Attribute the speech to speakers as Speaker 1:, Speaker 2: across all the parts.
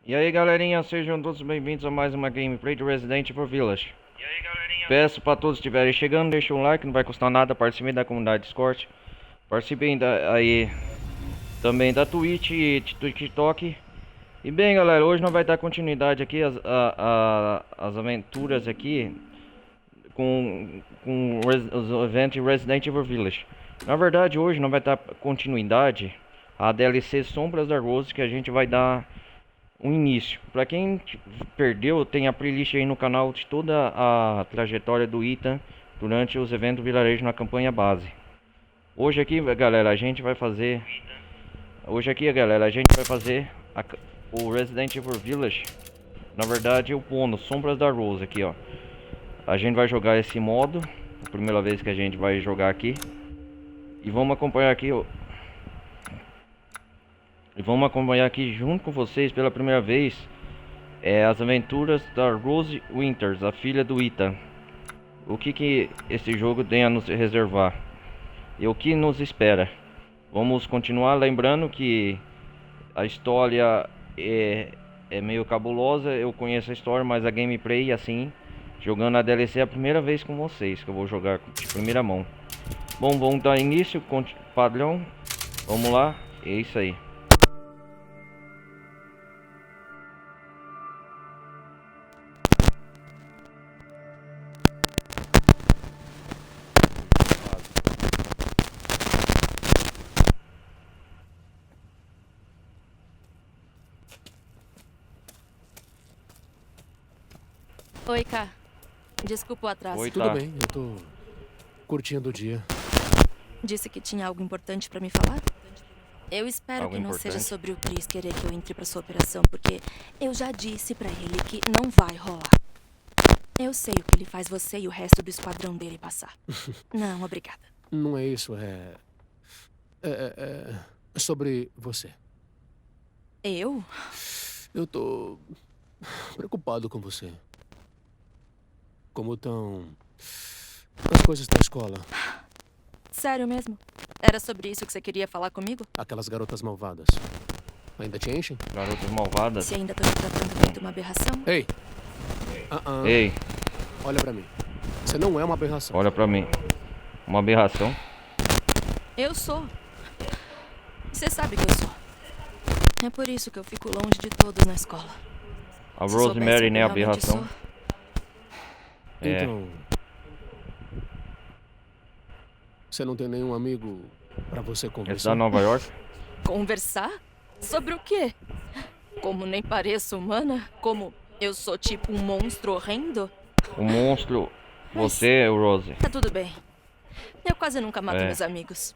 Speaker 1: E aí galerinha, sejam todos bem-vindos a mais uma gameplay de Resident Evil Village. Peço para todos que estiverem chegando, deixem um like, não vai custar nada, participem da comunidade Discord. Participem aí também da Twitch e TikTok. E bem galera, hoje nós vai dar continuidade aqui as aventuras aqui com os eventos de Resident Evil Village. Na verdade hoje não vai dar continuidade a DLC Sombras da Rose, que a gente vai dar um início. Para quem perdeu, tem a playlist aí no canal de toda a trajetória do Ethan durante os eventos vilarejo na campanha base. Hoje aqui, galera, a gente vai fazer o Resident Evil Village. Na verdade, o bônus Sombras da Rose aqui, ó. A gente vai jogar esse modo, a primeira vez que a gente vai jogar aqui. E vamos acompanhar aqui, ó. E vamos acompanhar aqui junto com vocês pela primeira vez as aventuras da Rose Winters, a filha do Ethan. O que esse jogo tem a nos reservar e o que nos espera. Vamos continuar, lembrando que a história é meio cabulosa. Eu conheço a história, mas a gameplay assim, jogando a DLC é a primeira vez com vocês que eu vou jogar de primeira mão. Bom, vamos dar início com padrão. Vamos lá, é isso aí.
Speaker 2: Oi, Ká. Desculpa o atraso.
Speaker 1: Oi,
Speaker 3: Tudo
Speaker 1: tá.
Speaker 3: bem, eu tô curtindo o dia.
Speaker 2: Disse que tinha algo importante pra me falar? Eu espero
Speaker 1: Algo
Speaker 2: que não seja
Speaker 1: importante?
Speaker 2: sobre o Chris querer que eu entre pra sua operação, porque eu já disse pra ele que não vai rolar. Eu sei o que ele faz você e o resto do esquadrão dele passar. Não, obrigada.
Speaker 3: Não é isso, é sobre você.
Speaker 2: Eu?
Speaker 3: Eu tô preocupado com você. Como estão as coisas da escola?
Speaker 2: Sério mesmo? Era sobre isso que você queria falar comigo?
Speaker 3: Aquelas garotas malvadas. Ainda te enchem?
Speaker 1: Garotas malvadas.
Speaker 2: Se ainda tô me tratando feito uma aberração?
Speaker 3: Ei!
Speaker 1: Ei,
Speaker 3: Olha pra mim. Você não é uma aberração.
Speaker 1: olha pra mim. Uma aberração.
Speaker 2: Eu sou. Você sabe que eu sou. É por isso que eu fico longe de todos na escola.
Speaker 1: A
Speaker 2: Se
Speaker 1: Rosemary,
Speaker 2: soubessem
Speaker 1: né?
Speaker 2: que
Speaker 1: A
Speaker 2: eu realmente
Speaker 1: aberração.
Speaker 2: sou.
Speaker 1: É.
Speaker 3: Então... Você não tem nenhum amigo pra você
Speaker 1: Esse
Speaker 3: conversar?
Speaker 1: da Nova York?
Speaker 2: Conversar? Sobre o quê? Como nem pareço humana? Como eu sou tipo um monstro horrendo?
Speaker 1: O monstro. Você, Rose.
Speaker 2: Tá tudo bem. Eu quase nunca mato
Speaker 1: É.
Speaker 2: meus amigos.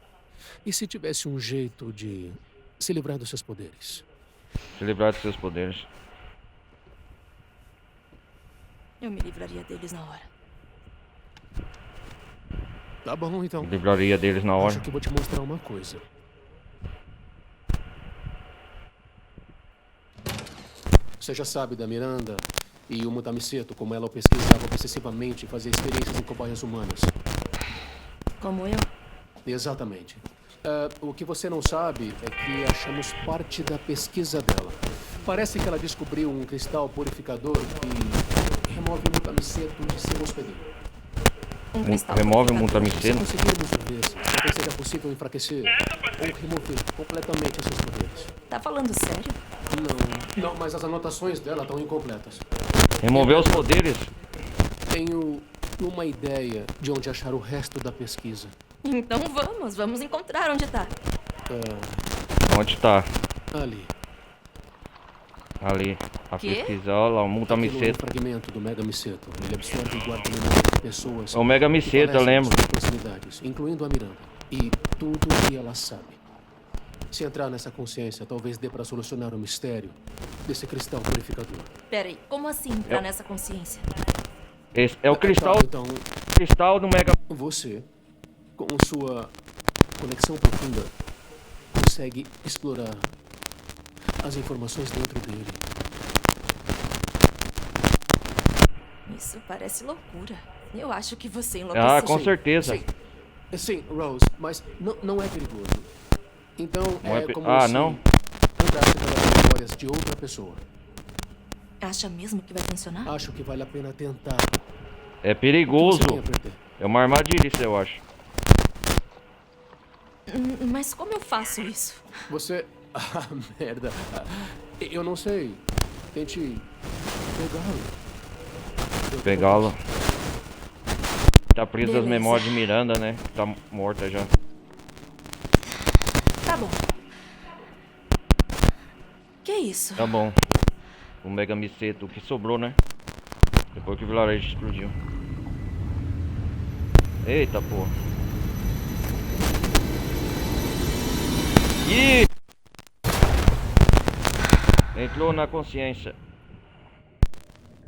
Speaker 3: E se tivesse um jeito de se livrar dos seus poderes?
Speaker 1: Se livrar dos seus poderes.
Speaker 2: Eu me livraria deles na hora.
Speaker 3: Tá bom, então.
Speaker 1: Livraria deles na hora.
Speaker 3: Acho que vou te mostrar uma coisa. Você já sabe da Miranda e o Mutamiceto, como ela o pesquisava obsessivamente e fazia experiências em cobaias humanas.
Speaker 2: Como eu?
Speaker 3: Exatamente. O que você não sabe é que achamos parte da pesquisa dela. Parece que ela descobriu um cristal purificador que remove o Mutamiceto de seu hospedeiro.
Speaker 2: Um cristal
Speaker 1: Remove o
Speaker 2: purificador.
Speaker 3: Se
Speaker 1: Mutamiceto.
Speaker 3: conseguirmos ver se talvez seja possível enfraquecer ou remover completamente os seus poderes.
Speaker 2: Tá falando sério?
Speaker 3: Não, mas as anotações dela estão incompletas.
Speaker 1: Remover os poderes.
Speaker 3: Tenho uma ideia de onde achar o resto da pesquisa.
Speaker 2: Então vamos encontrar onde tá.
Speaker 1: Onde tá?
Speaker 3: Ali.
Speaker 1: Ali. A
Speaker 2: Quê?
Speaker 1: pesquisa. Olha lá, o
Speaker 3: Aquilo é um
Speaker 1: Mutamiceto.
Speaker 3: fragmento do Mega Miceto. Ele absorve e guarda memórias de pessoas.
Speaker 1: É o Mega
Speaker 3: que
Speaker 1: Miceto, eu
Speaker 3: falecem em
Speaker 1: lembro.
Speaker 3: suas proximidades, incluindo a Miranda. E tudo o que ela sabe. Se entrar nessa consciência, talvez dê para solucionar o mistério desse cristal purificador.
Speaker 2: Peraí, como assim entrar nessa consciência?
Speaker 1: Esse é o cristal,
Speaker 3: Tá, então,
Speaker 1: cristal do Mega.
Speaker 3: você, com sua conexão profunda, consegue explorar as informações dentro dele.
Speaker 2: Isso parece loucura. Eu acho que você enlouqueceu.
Speaker 1: Ah, com certeza.
Speaker 3: Sim, Rose, mas não é perigoso. Então
Speaker 1: Não é
Speaker 3: é
Speaker 1: pe-
Speaker 3: como
Speaker 1: Ah,
Speaker 3: se
Speaker 1: não?
Speaker 3: andasse pelas memórias de outra pessoa.
Speaker 2: Acha mesmo que vai funcionar?
Speaker 3: Acho que vale a pena tentar.
Speaker 1: É
Speaker 3: O
Speaker 1: perigoso.
Speaker 3: que você tem a perder?
Speaker 1: É uma armadilha isso, eu acho.
Speaker 2: Mas como eu faço isso?
Speaker 3: Você... Ah, merda. Eu não sei. Tente pegá-lo.
Speaker 1: Pegá-lo. Tá preso as
Speaker 2: Beleza.
Speaker 1: memórias de Miranda, né? Tá morta já.
Speaker 2: Tá bom. Que isso?
Speaker 1: Tá bom. O Mega Miseto que sobrou, né? Depois que o vilarejo explodiu. Eita, porra. Ih! Entrou na consciência.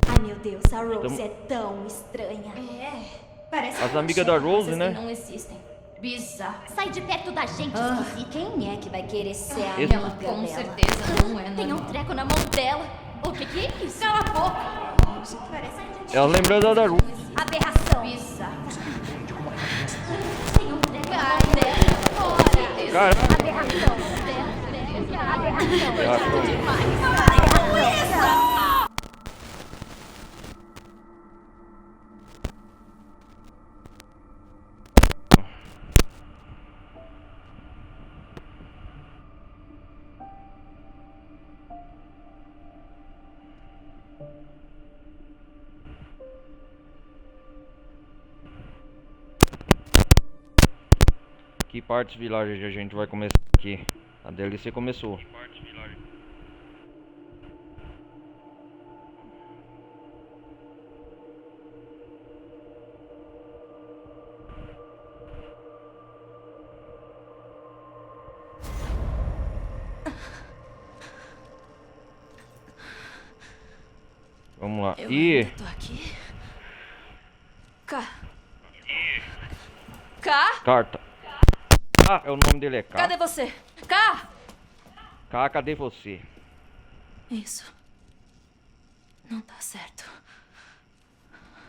Speaker 4: Ai, meu Deus, a Rose
Speaker 1: Tamo-
Speaker 4: é tão estranha.
Speaker 5: Parece
Speaker 1: As
Speaker 5: que
Speaker 1: amigas
Speaker 5: chega
Speaker 1: da Rose,
Speaker 5: coisas
Speaker 1: né?
Speaker 5: que não existem. Bizarro.
Speaker 4: Sai de perto da gente, esquisita. Quem é que vai querer ser a
Speaker 1: Esse-
Speaker 5: Ela
Speaker 4: amiga
Speaker 5: com
Speaker 4: dela?
Speaker 5: certeza não é
Speaker 4: Tem um
Speaker 5: normal.
Speaker 4: treco na mão dela. O que é isso? Cala a boca.
Speaker 1: É a lembrança da Ru.
Speaker 4: Aberração.
Speaker 5: Bizarro.
Speaker 4: Tem um treco na mão dela.
Speaker 1: Caraca.
Speaker 4: Aberração.
Speaker 1: Que partes Village a gente vai começar aqui? A DLC começou. Vamos lá.
Speaker 2: Eu
Speaker 1: Ih,
Speaker 2: ainda tô aqui. K. K?
Speaker 1: carta. Ah, é o nome dele é K.
Speaker 2: Cadê você? K!
Speaker 1: K, cadê você?
Speaker 2: Isso. Não tá certo.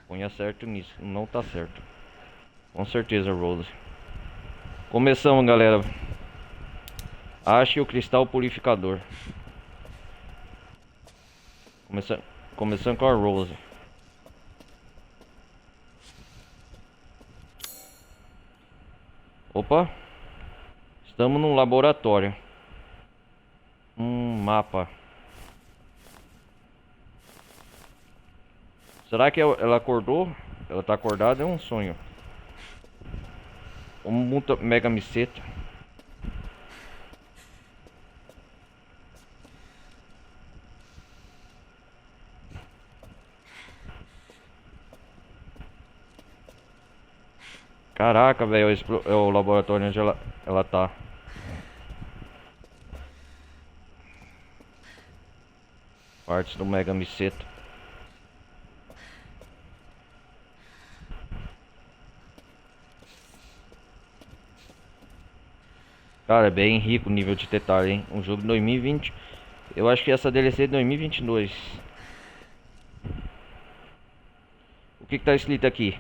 Speaker 1: Ponha certo nisso. Não tá certo. Com certeza, Rose. Começamos, galera. Ache o cristal purificador. Começando com a Rose. Opa. Estamos num laboratório. Mapa. Será que ela acordou? Ela tá acordada? É um sonho. Um Mega Miseto. Caraca, velho, é o laboratório onde ela tá. Partes do Mega Miseto. Cara, é bem rico o nível de detalhe, hein? Um jogo de 2020. Eu acho que essa DLC é de 2022. O que tá escrito aqui?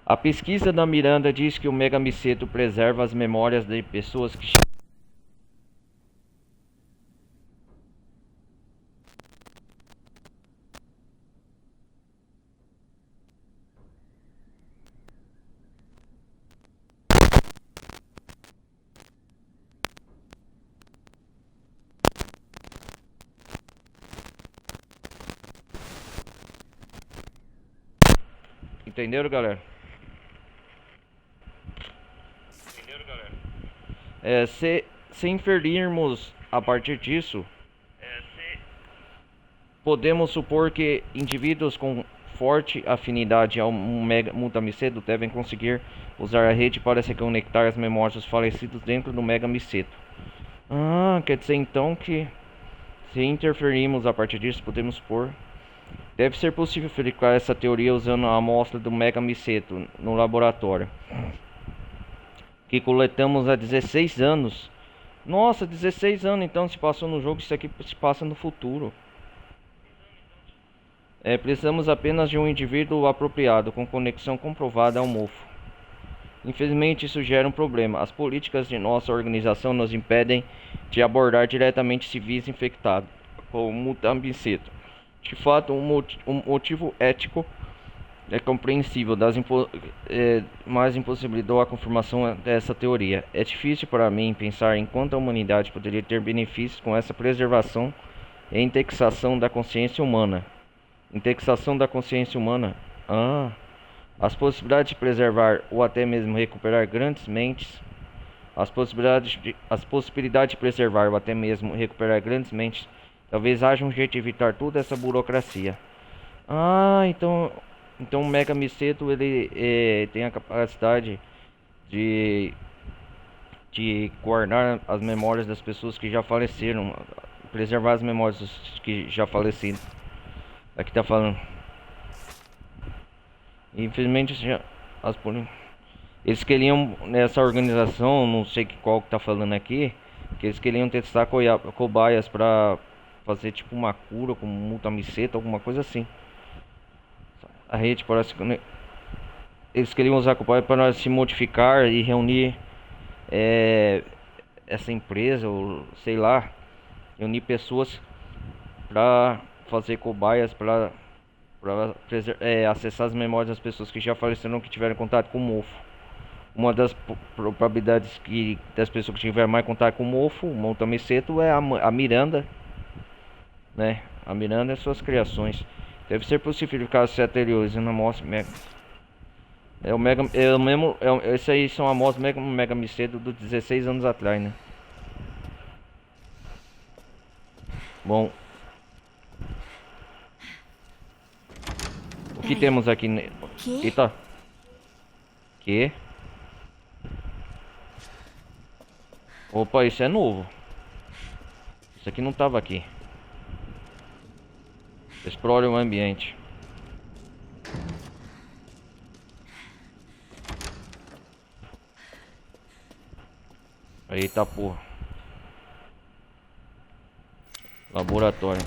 Speaker 1: A pesquisa da Miranda diz que o Mega Miseto preserva as memórias de pessoas que... Entenderam, galera? Se inferirmos a partir disso, podemos supor que indivíduos com forte afinidade ao Mega Miseto devem conseguir usar a rede para se conectar às memórias dos falecidos dentro do Mega Miseto. Ah, quer dizer então que se interferirmos a partir disso, podemos supor. Deve ser possível verificar essa teoria usando a amostra do Mega Miseto no laboratório, que coletamos há 16 anos. Nossa, 16 anos então se passou no jogo, isso aqui se passa no futuro. Precisamos apenas de um indivíduo apropriado, com conexão comprovada ao mofo. Infelizmente isso gera um problema. As políticas de nossa organização nos impedem de abordar diretamente civis infectados com o Mega Miseto. De fato, um motivo ético é compreensível, mas impossibilitou a confirmação dessa teoria. É difícil para mim pensar em quanto a humanidade poderia ter benefícios com essa preservação e indexação da consciência humana. Indexação da consciência humana? Ah, as possibilidades de preservar ou até mesmo recuperar grandes mentes. As possibilidades de preservar ou até mesmo recuperar grandes mentes. Talvez haja um jeito de evitar toda essa burocracia. Ah, então o Mega Miseto ele tem a capacidade de guardar as memórias das pessoas que já faleceram, preservar as memórias dos que já faleceram. Aqui tá falando. Infelizmente eles queriam nessa organização, não sei qual que tá falando aqui, que eles queriam testar cobaias pra fazer tipo uma cura com Mutamiceta, alguma coisa assim. A rede parece que eles queriam usar cobaias para se modificar e reunir essa empresa, ou sei lá, reunir pessoas para fazer cobaias para acessar as memórias das pessoas que já faleceram, que tiveram contato com o mofo. Uma das probabilidades das pessoas que tiveram mais contato com o mofo, o Mutamiceta, é a Miranda, né? A Miranda e suas criações. Deve ser possível casos anteriores na amostra Mega. Esse aí são amostras Mega Miseto dos 16 anos atrás, né? Bom. O que temos aqui? Eita. Que? Opa, isso é novo. Isso aqui não tava aqui. Explore o ambiente. Eita porra. Laboratório.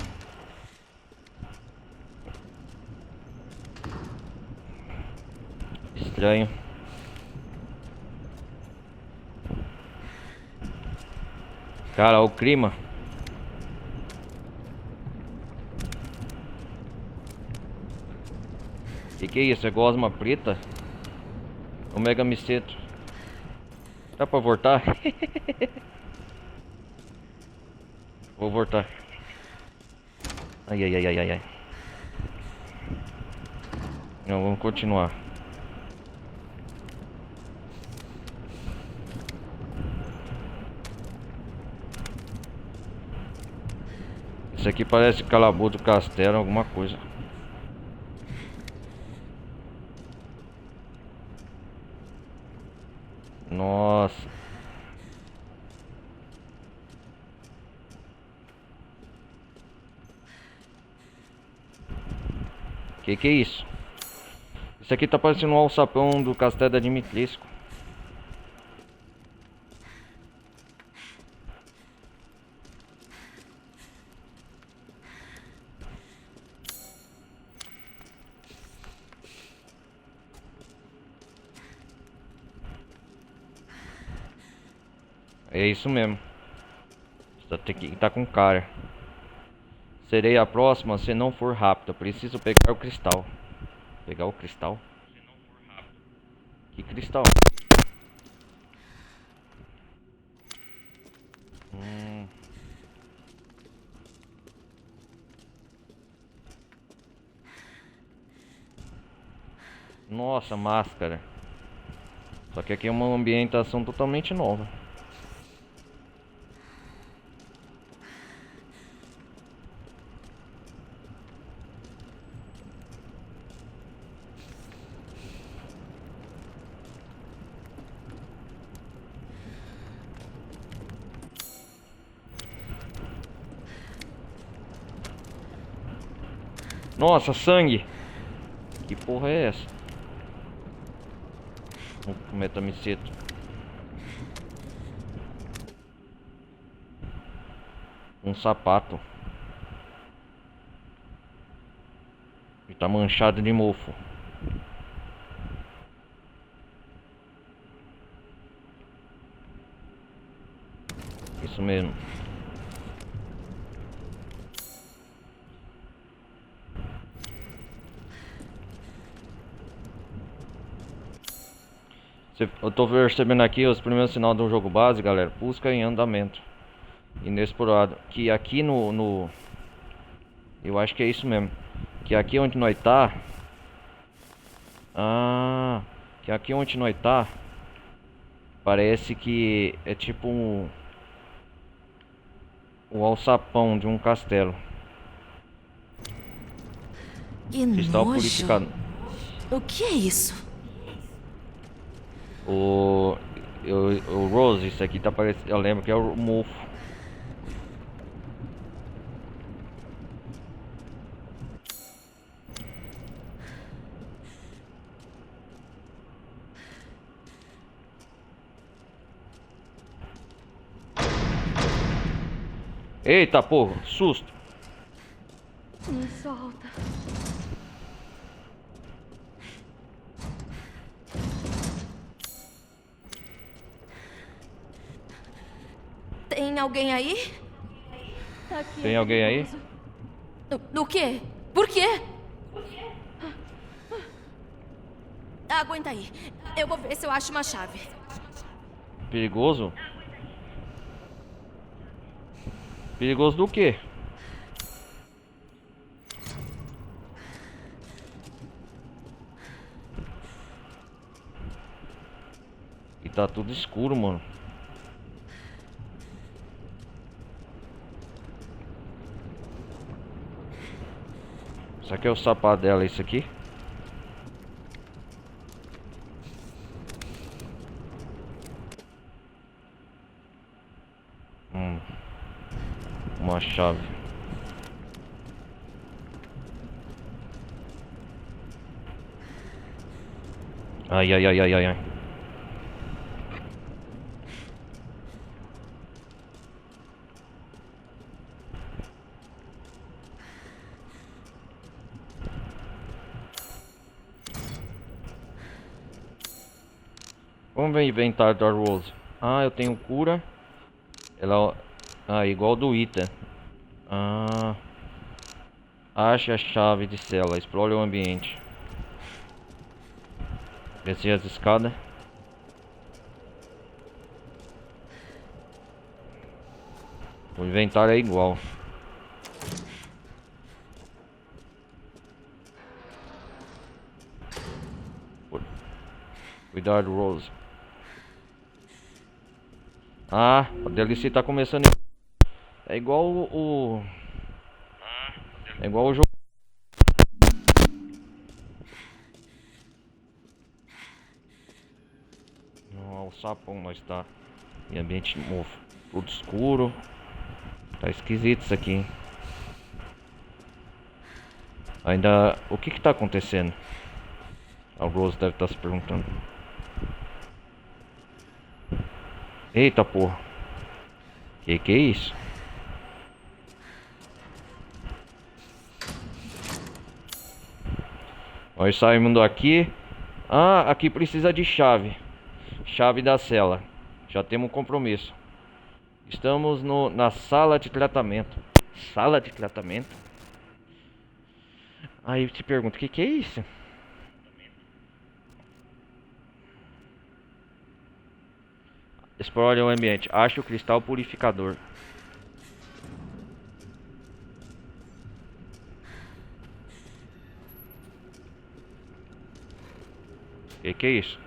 Speaker 1: Estranho. Cara, o clima. Que é isso? É gosma preta? O Mega Miseto. Dá pra voltar? Vou voltar. Ai, ai, ai, ai, ai, ai. Não, vamos continuar. Isso aqui parece calabouço do castelo, alguma coisa. Nossa. Que é isso? Isso aqui tá parecendo um alçapão do castelo da Dimitrescu. É isso mesmo. Tá com cara. Serei a próxima se não for rápida. Preciso pegar o cristal. Pegar o cristal? Que cristal? Nossa, máscara. Só que aqui é uma ambientação totalmente nova. Nossa, sangue! Que porra é essa? O Metamiceto. Um sapato. E tá manchado de mofo. Isso mesmo. Eu tô percebendo aqui os primeiros sinais do jogo base, galera. Busca em andamento. Inexplorado. Que aqui no... Eu acho que é isso mesmo. Que aqui onde nós tá... Ah... Que aqui onde nós tá... Parece que é tipo um alçapão de um castelo.
Speaker 2: Que
Speaker 1: Cristal
Speaker 2: nojo.
Speaker 1: purificado.
Speaker 2: O que é isso?
Speaker 1: O Rose, isso aqui tá parecendo. Eu lembro que é o mofo. Eita porra, susto.
Speaker 5: Me solta.
Speaker 2: Tem alguém aí?
Speaker 5: Tá aqui,
Speaker 1: Tem
Speaker 5: é
Speaker 1: alguém aí?
Speaker 5: perigoso.
Speaker 2: Do quê? Por quê? Aguenta aí. Eu vou ver se eu acho uma chave.
Speaker 1: Perigoso? Perigoso do quê? E tá tudo escuro, mano. Isso aqui é o sapato dela, isso aqui? Uma chave. Ai, ai, ai, ai, ai, ai. Vamos ver o inventário da Rose. Ah, eu tenho cura. Ela... Ah, igual do Ita. Ah... Ache a chave de cela. Explore o ambiente. Descer as escadas. O inventário é igual. Cuidado, Rose. Ah, a DLC tá começando. É igual É igual o jogo. Não, o sapão nós tá em ambiente mofo. Tudo escuro. Tá esquisito isso aqui, hein? Ainda... O que que tá acontecendo? A Rose deve estar se perguntando. Eita porra. Que é isso? Nós saímos daqui. Ah, aqui precisa de chave. Chave da cela. Já temos um compromisso. Estamos na sala de tratamento. Sala de tratamento? Aí eu te pergunto, o que é isso? Explore o ambiente. Ache o cristal purificador. Que é isso?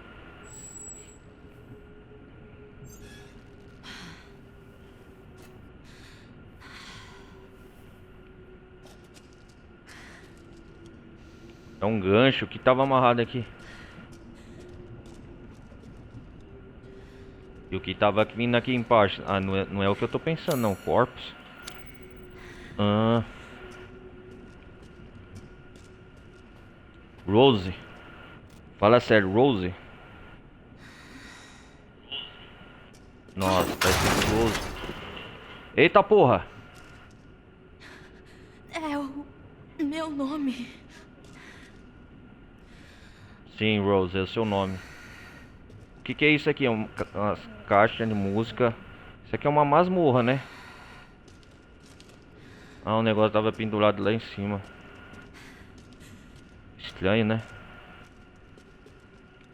Speaker 1: É um gancho que tava amarrado aqui. E o que tava vindo aqui embaixo? Ah, não é o que eu tô pensando, não. Corpos. Ah. Rose. Fala sério, Rose. Nossa, tá escrito Rose. Eita porra!
Speaker 2: É o meu nome.
Speaker 1: Sim, Rose, é o seu nome. O que é isso aqui? É uma caixa de música. Isso aqui é uma masmorra, né? Ah, o negócio tava pendurado lá em cima. Estranho, né?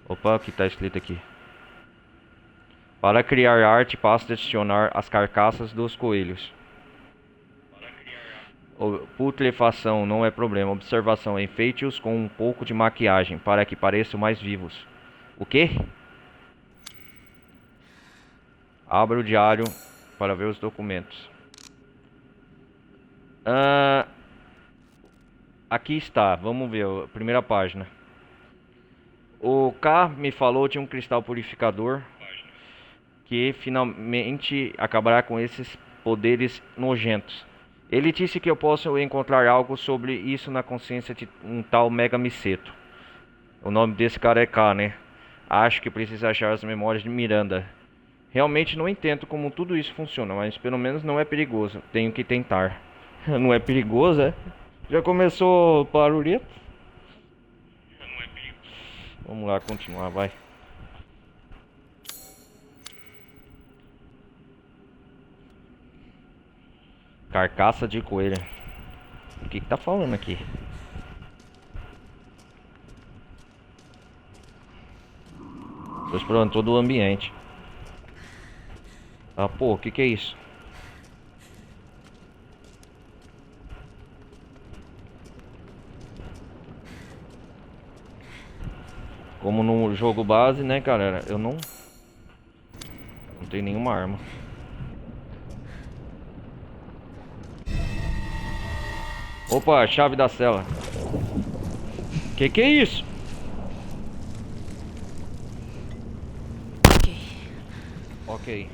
Speaker 1: Opa, o que tá escrito aqui? Para criar arte, basta adicionar as carcaças dos coelhos. Putrefação não é problema. Observação: enfeite-os com um pouco de maquiagem para que pareçam mais vivos. O quê? Abra o diário para ver os documentos. Aqui está, vamos ver a primeira página. O K me falou de um cristal purificador que finalmente acabará com esses poderes nojentos. Ele disse que eu posso encontrar algo sobre isso na consciência de um tal Mega Miseto. O nome desse cara é K, né? Acho que precisa achar as memórias de Miranda. Realmente não entendo como tudo isso funciona, mas pelo menos não é perigoso. Tenho que tentar. Não é perigoso, é? Já começou o barulhento? Vamos lá, continuar, vai. Carcaça de coelho. O que tá falando aqui? Tô explorando todo o ambiente. Ah, pô, o que é isso? Como no jogo base, né, galera? Eu não tenho nenhuma arma. Opa, a chave da cela. Que é isso? Ok.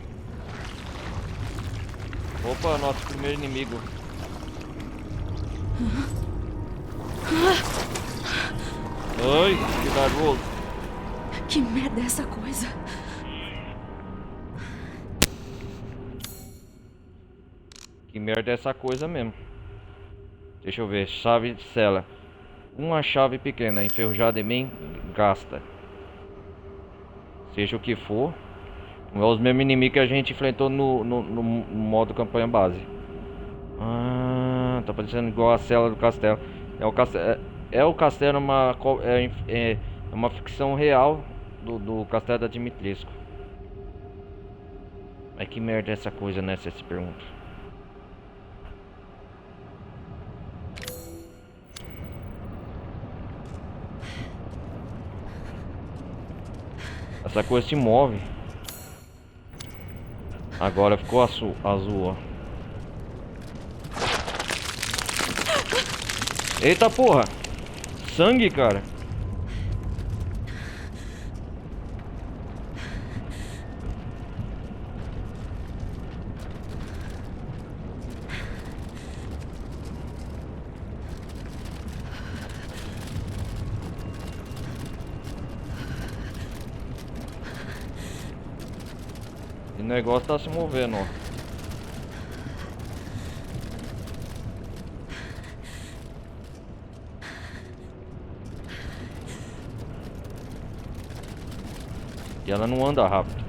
Speaker 1: Opa, nosso primeiro inimigo. Ai, cuidado, Rose.
Speaker 2: Que merda é essa coisa?
Speaker 1: Que merda é essa coisa mesmo. Deixa eu ver, chave de cela. Uma chave pequena, enferrujada e bem gasta. Seja o que for. Não é os mesmos inimigos que a gente enfrentou no modo campanha base. Ah, tá parecendo igual a cela do castelo. O castelo é uma ficção real do castelo da Dimitrescu. Mas que merda é essa coisa, né? Você se pergunta. Essa coisa se move. Agora ficou azul, ó. Eita porra! Sangue, cara! O negócio tá se movendo, ó. E ela não anda rápido.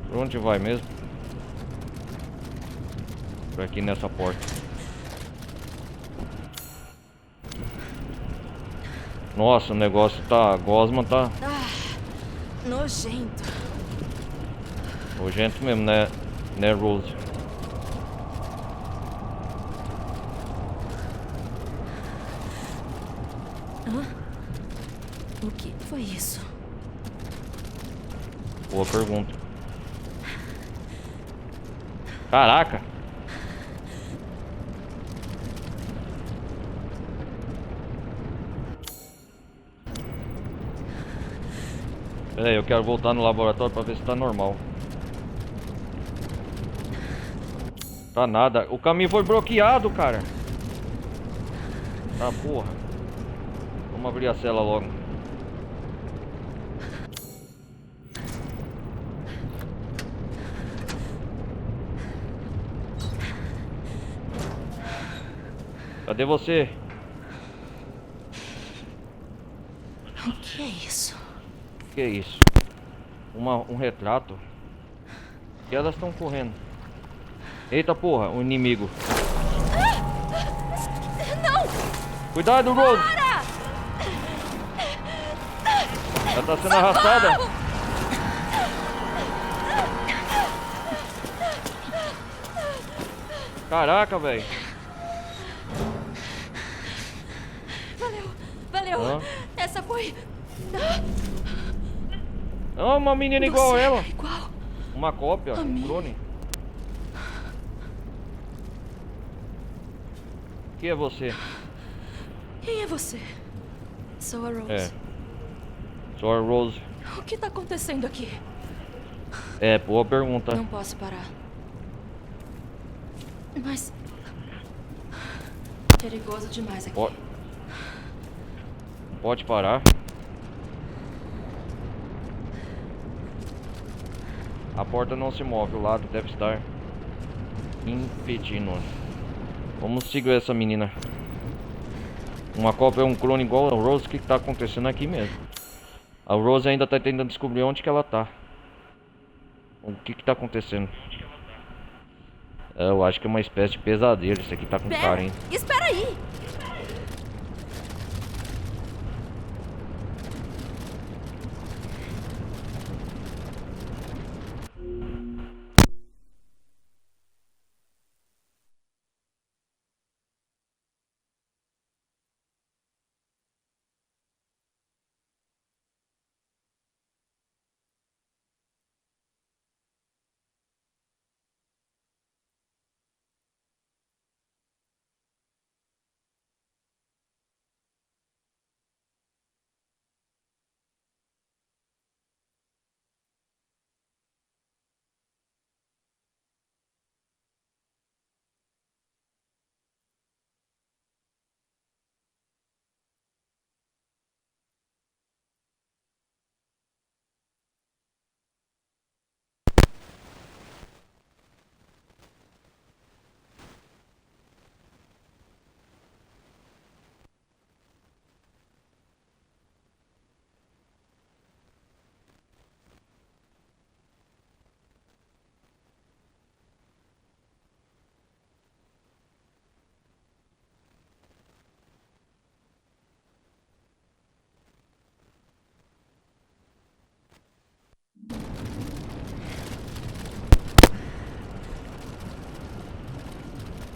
Speaker 1: Por onde vai mesmo? Por aqui nessa porta. Nossa, o negócio tá... Gosma tá...
Speaker 2: Nojento.
Speaker 1: Nojento mesmo, né? Né, Rose?
Speaker 2: O que foi isso?
Speaker 1: Boa pergunta. Caraca! Pera aí, eu quero voltar no laboratório pra ver se tá normal. Tá nada. O caminho foi bloqueado, cara. Tá porra. Vamos abrir a cela logo. Cadê você?
Speaker 2: Que é isso?
Speaker 1: Que é isso? Um retrato? E elas estão correndo. Eita porra, o inimigo.
Speaker 2: Não!
Speaker 1: Cuidado, Rose!
Speaker 2: Para!
Speaker 1: Ela tá sendo arrastada. Caraca, velho.
Speaker 2: Valeu!
Speaker 1: Hã?
Speaker 2: Essa foi...
Speaker 1: Ah, uma menina igual
Speaker 2: Você
Speaker 1: a ela.
Speaker 2: é igual.
Speaker 1: Uma cópia,
Speaker 2: A
Speaker 1: um
Speaker 2: mim.
Speaker 1: clone. Quem é você?
Speaker 2: Quem é você? Sou a Rose.
Speaker 1: É. Sou a Rose.
Speaker 2: O que tá acontecendo aqui?
Speaker 1: É, boa pergunta.
Speaker 2: Não posso parar. Mas... perigoso demais aqui.
Speaker 1: Pode parar. A porta não se move, o lado deve estar impedindo. Vamos seguir essa menina. Uma cópia é um clone igual a Rose. O que tá acontecendo aqui mesmo? A Rose ainda tá tentando descobrir onde que ela tá. O que tá acontecendo? Eu acho que é uma espécie de pesadelo. Isso aqui tá com cara, hein?
Speaker 2: Espera aí!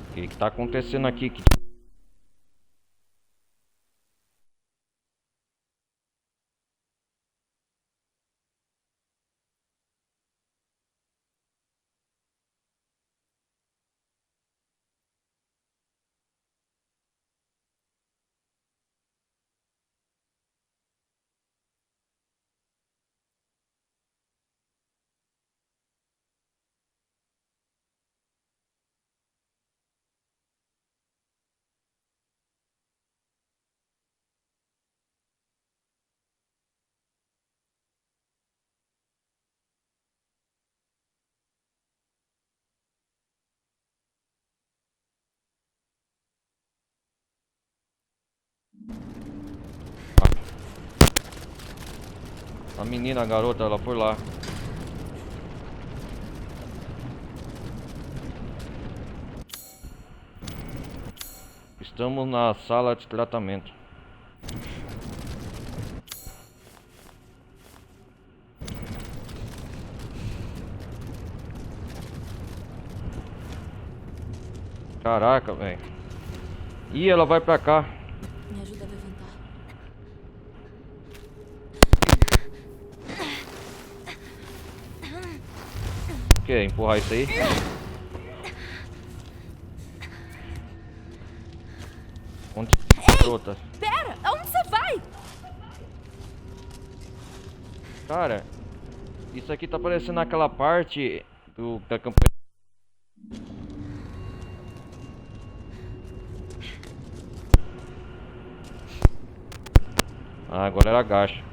Speaker 1: O que tá acontecendo aqui? A menina, a garota, ela foi lá. Estamos na sala de tratamento. Caraca, velho. Ih, ela vai pra cá.
Speaker 2: Me ajuda a levantar.
Speaker 1: Quer empurrar isso aí? Onde outra?
Speaker 2: Pera! Aonde você vai?
Speaker 1: Cara, isso aqui tá parecendo aquela parte da campanha. Ah, agora ela agacha.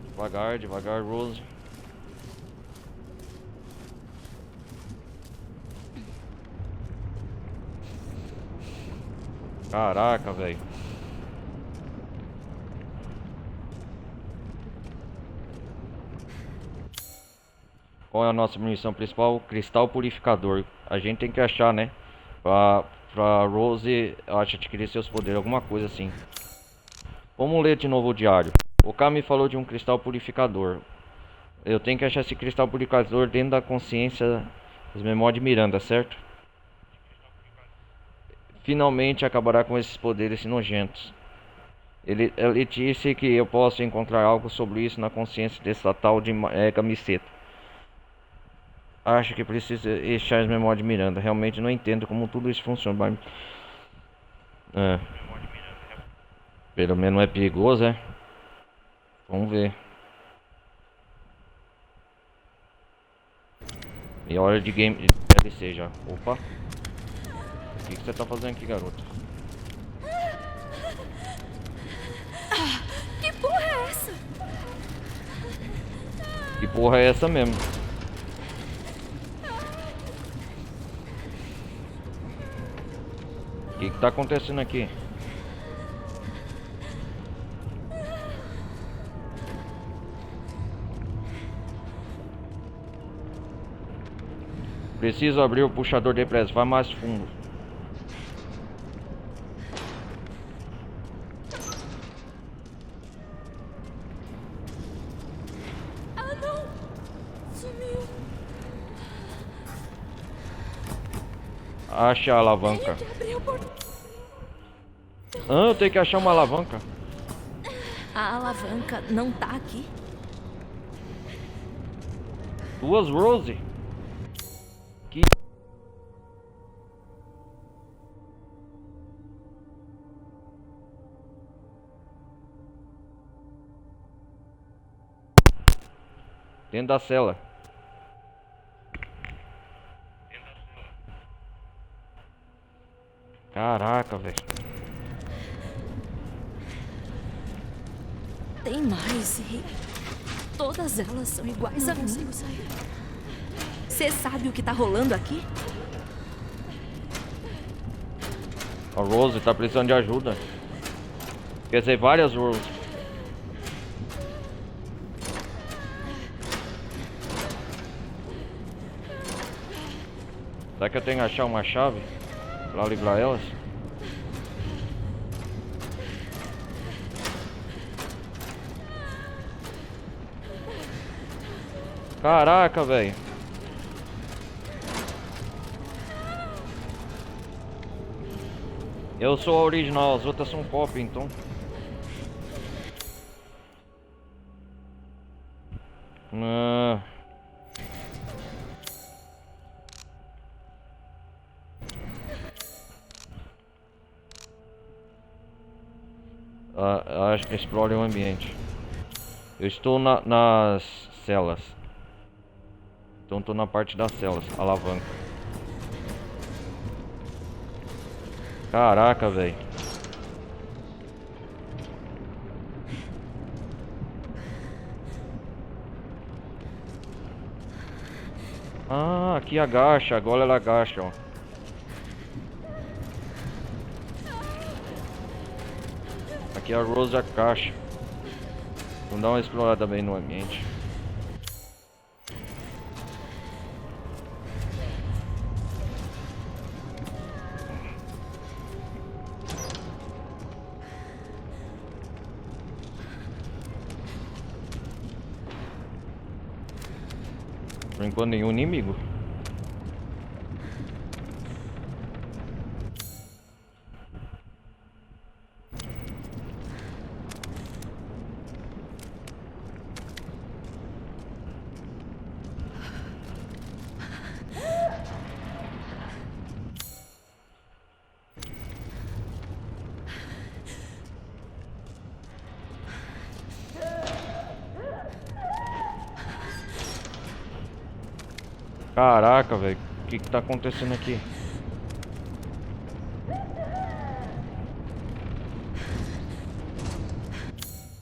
Speaker 1: Devagar, devagar, Rose. Caraca, velho. Qual é a nossa missão principal? Cristal purificador. A gente tem que achar, né? Pra Rose, acha que adquirir seus poderes, alguma coisa assim. Vamos ler de novo o diário. O K me falou de um cristal purificador. Eu tenho que achar esse cristal purificador dentro da consciência das memórias de Miranda, certo? Finalmente acabará com esses poderes nojentos. Ele disse que eu posso encontrar algo sobre isso na consciência dessa tal de camiseta. Acho que precisa achar as memórias de Miranda. Realmente não entendo como tudo isso funciona. Mas... pelo menos não é perigoso, é? Vamos ver. E hora de game de DLC já. Opa. O que você tá fazendo aqui, garoto?
Speaker 2: Que porra é essa?
Speaker 1: Que porra é essa mesmo? O que tá acontecendo aqui? Preciso abrir o puxador depressa, vai mais fundo.
Speaker 2: Ah, não! Sumiu!
Speaker 1: Acha a alavanca.
Speaker 2: Tenho que abrir o portão.
Speaker 1: Eu tenho que achar uma alavanca.
Speaker 2: A alavanca não tá aqui?
Speaker 1: Duas Rose. Que... dentro da cela. Caraca, velho.
Speaker 2: Tem mais e todas elas são iguais a mim. Você sabe o que tá rolando aqui?
Speaker 1: A Rose tá precisando de ajuda. Quer dizer, várias Rose. Será que eu tenho que achar uma chave pra livrar elas? Caraca, velho. Eu sou a original, as outras são cópia, então. Explore o ambiente. Eu estou nas celas. Então estou na parte das celas, alavanca. Caraca, velho. Ah, aqui agacha, agora ela agacha, ó. Aqui a Rose agacha. Vamos dar uma explorada bem no ambiente. Por enquanto nenhum inimigo. Caraca, velho. O que tá acontecendo aqui?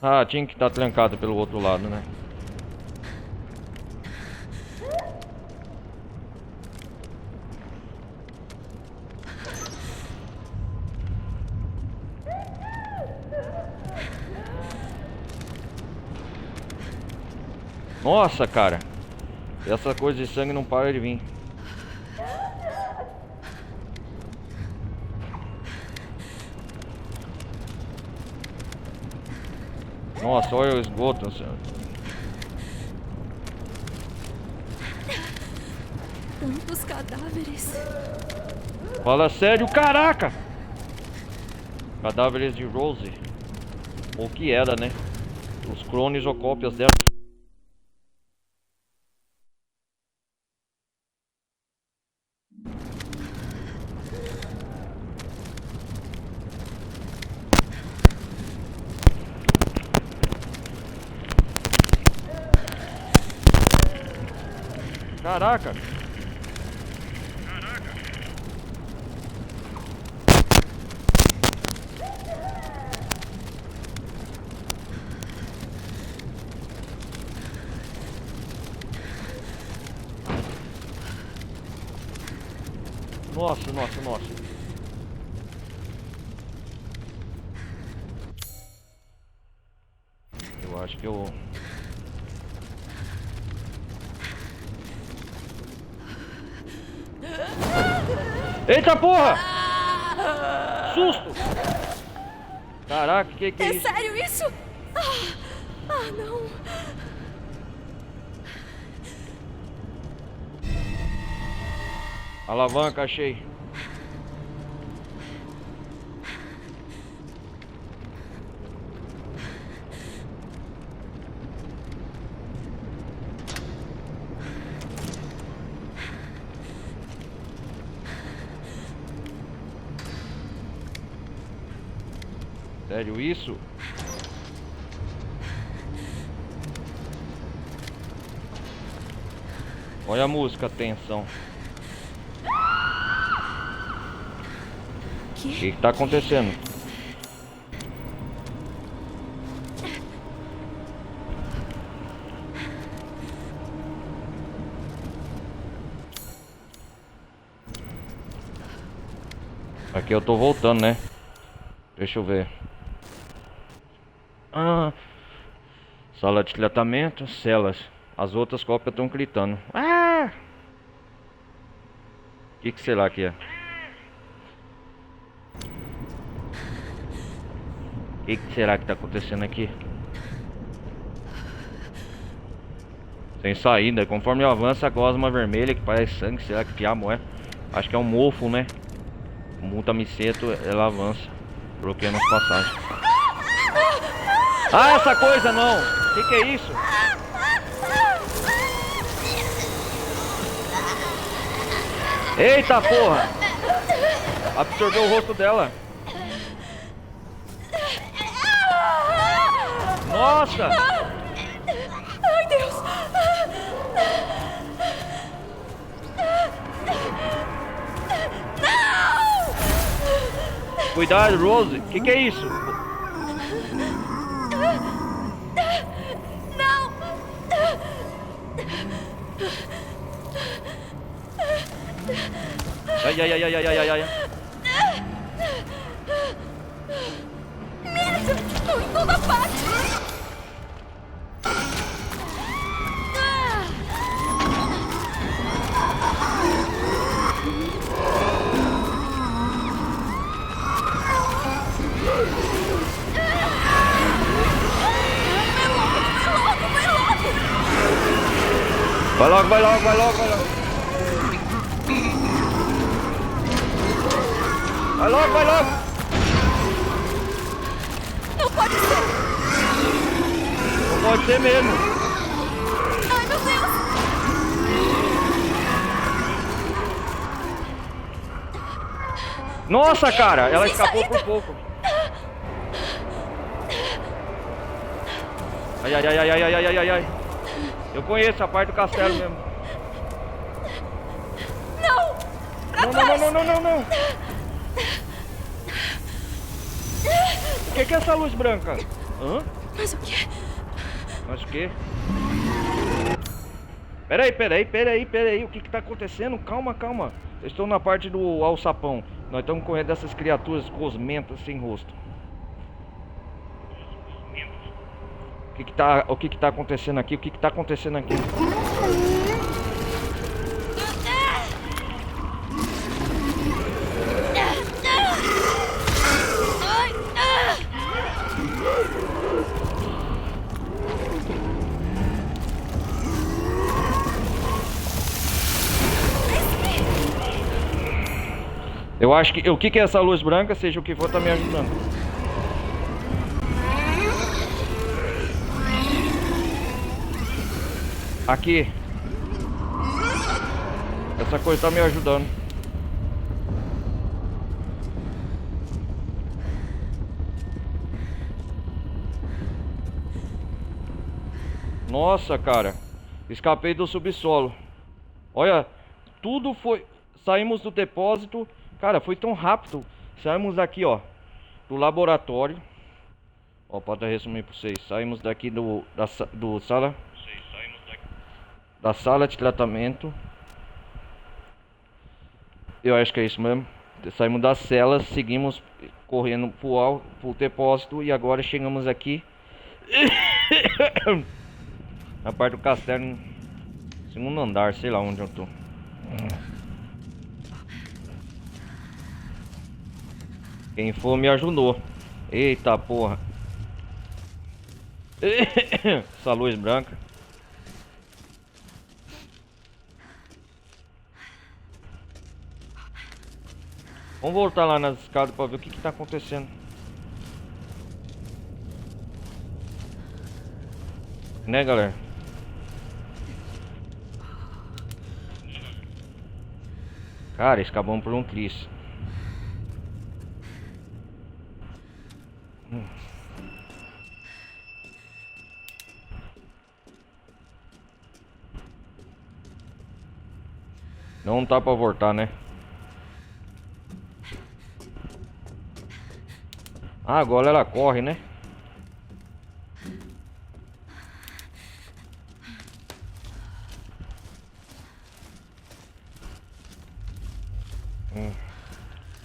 Speaker 1: Ah, tinha que estar trancado pelo outro lado, né? Nossa, cara. Essa coisa de sangue não para de vir. Nossa, olha o esgoto.
Speaker 2: Tantos cadáveres.
Speaker 1: Fala sério, caraca! Cadáveres de Rose. Ou que era, né? Os clones ou cópias dela. Caraca! Nossa, nossa, nossa. Eu acho que eu... Eita porra! Susto! Caraca, que é isso?
Speaker 2: Sério isso? Não.
Speaker 1: Alavanca, achei. Sério isso? Olha a música, atenção. O que tá acontecendo? Aqui eu tô voltando, né? Deixa eu ver. Sala de tratamento, celas. As outras cópias estão gritando. O que será que é? O que será que tá acontecendo aqui? Sem saída. Conforme avança, a gosma vermelha que parece sangue. Será que diabo é? Acho que é um mofo, né? O multamiceto, ela avança, bloqueando as passagens. Essa coisa não! O que é isso? Eita porra! Absorveu o rosto dela. Nossa!
Speaker 2: Ai, Deus!
Speaker 1: Cuidado, Rose. O que é isso?
Speaker 2: Não!
Speaker 1: Ai, ai, ai, ai, ai, ai, ai.
Speaker 2: Merda! Estão em toda parte!
Speaker 1: Vai logo, vai logo, vai logo, vai logo. Vai logo, vai logo.
Speaker 2: Não pode ser!
Speaker 1: Não pode ser mesmo.
Speaker 2: Ai, meu Deus!
Speaker 1: Nossa, cara, ela escapou por pouco. Ai, ai, ai, ai, ai, ai, ai, ai, ai. Eu conheço a parte do castelo mesmo.
Speaker 2: Não!
Speaker 1: Não, não, não, não, não, não. O que é essa luz branca? Hã?
Speaker 2: Mas o quê?
Speaker 1: Mas o quê? Peraí, peraí, peraí, peraí. O que tá acontecendo? Calma, calma. Eu estou na parte do alçapão. Nós estamos correndo dessas criaturas gosmentas sem rosto. O que que tá acontecendo aqui? O que que tá acontecendo aqui? Eu acho que o que que é essa luz branca, seja o que for, tá me ajudando. Aqui. Essa coisa tá me ajudando. Nossa, cara. Escapei do subsolo. Olha, tudo foi... Saímos do depósito. Cara, foi tão rápido. Saímos daqui, ó, do laboratório. Ó, pode resumir pra vocês. Saímos daqui da sala de tratamento. Eu acho que é isso mesmo. Saímos das celas, seguimos correndo pro depósito e agora chegamos aqui na parte do castelo, segundo andar, sei lá onde eu tô. Quem for me ajudou. Eita porra. Essa luz branca. Vamos voltar lá nas escadas pra ver o que que tá acontecendo. Né, galera? Cara, escapamos por um tris. Não tá pra voltar, né? Ah, agora ela corre, né?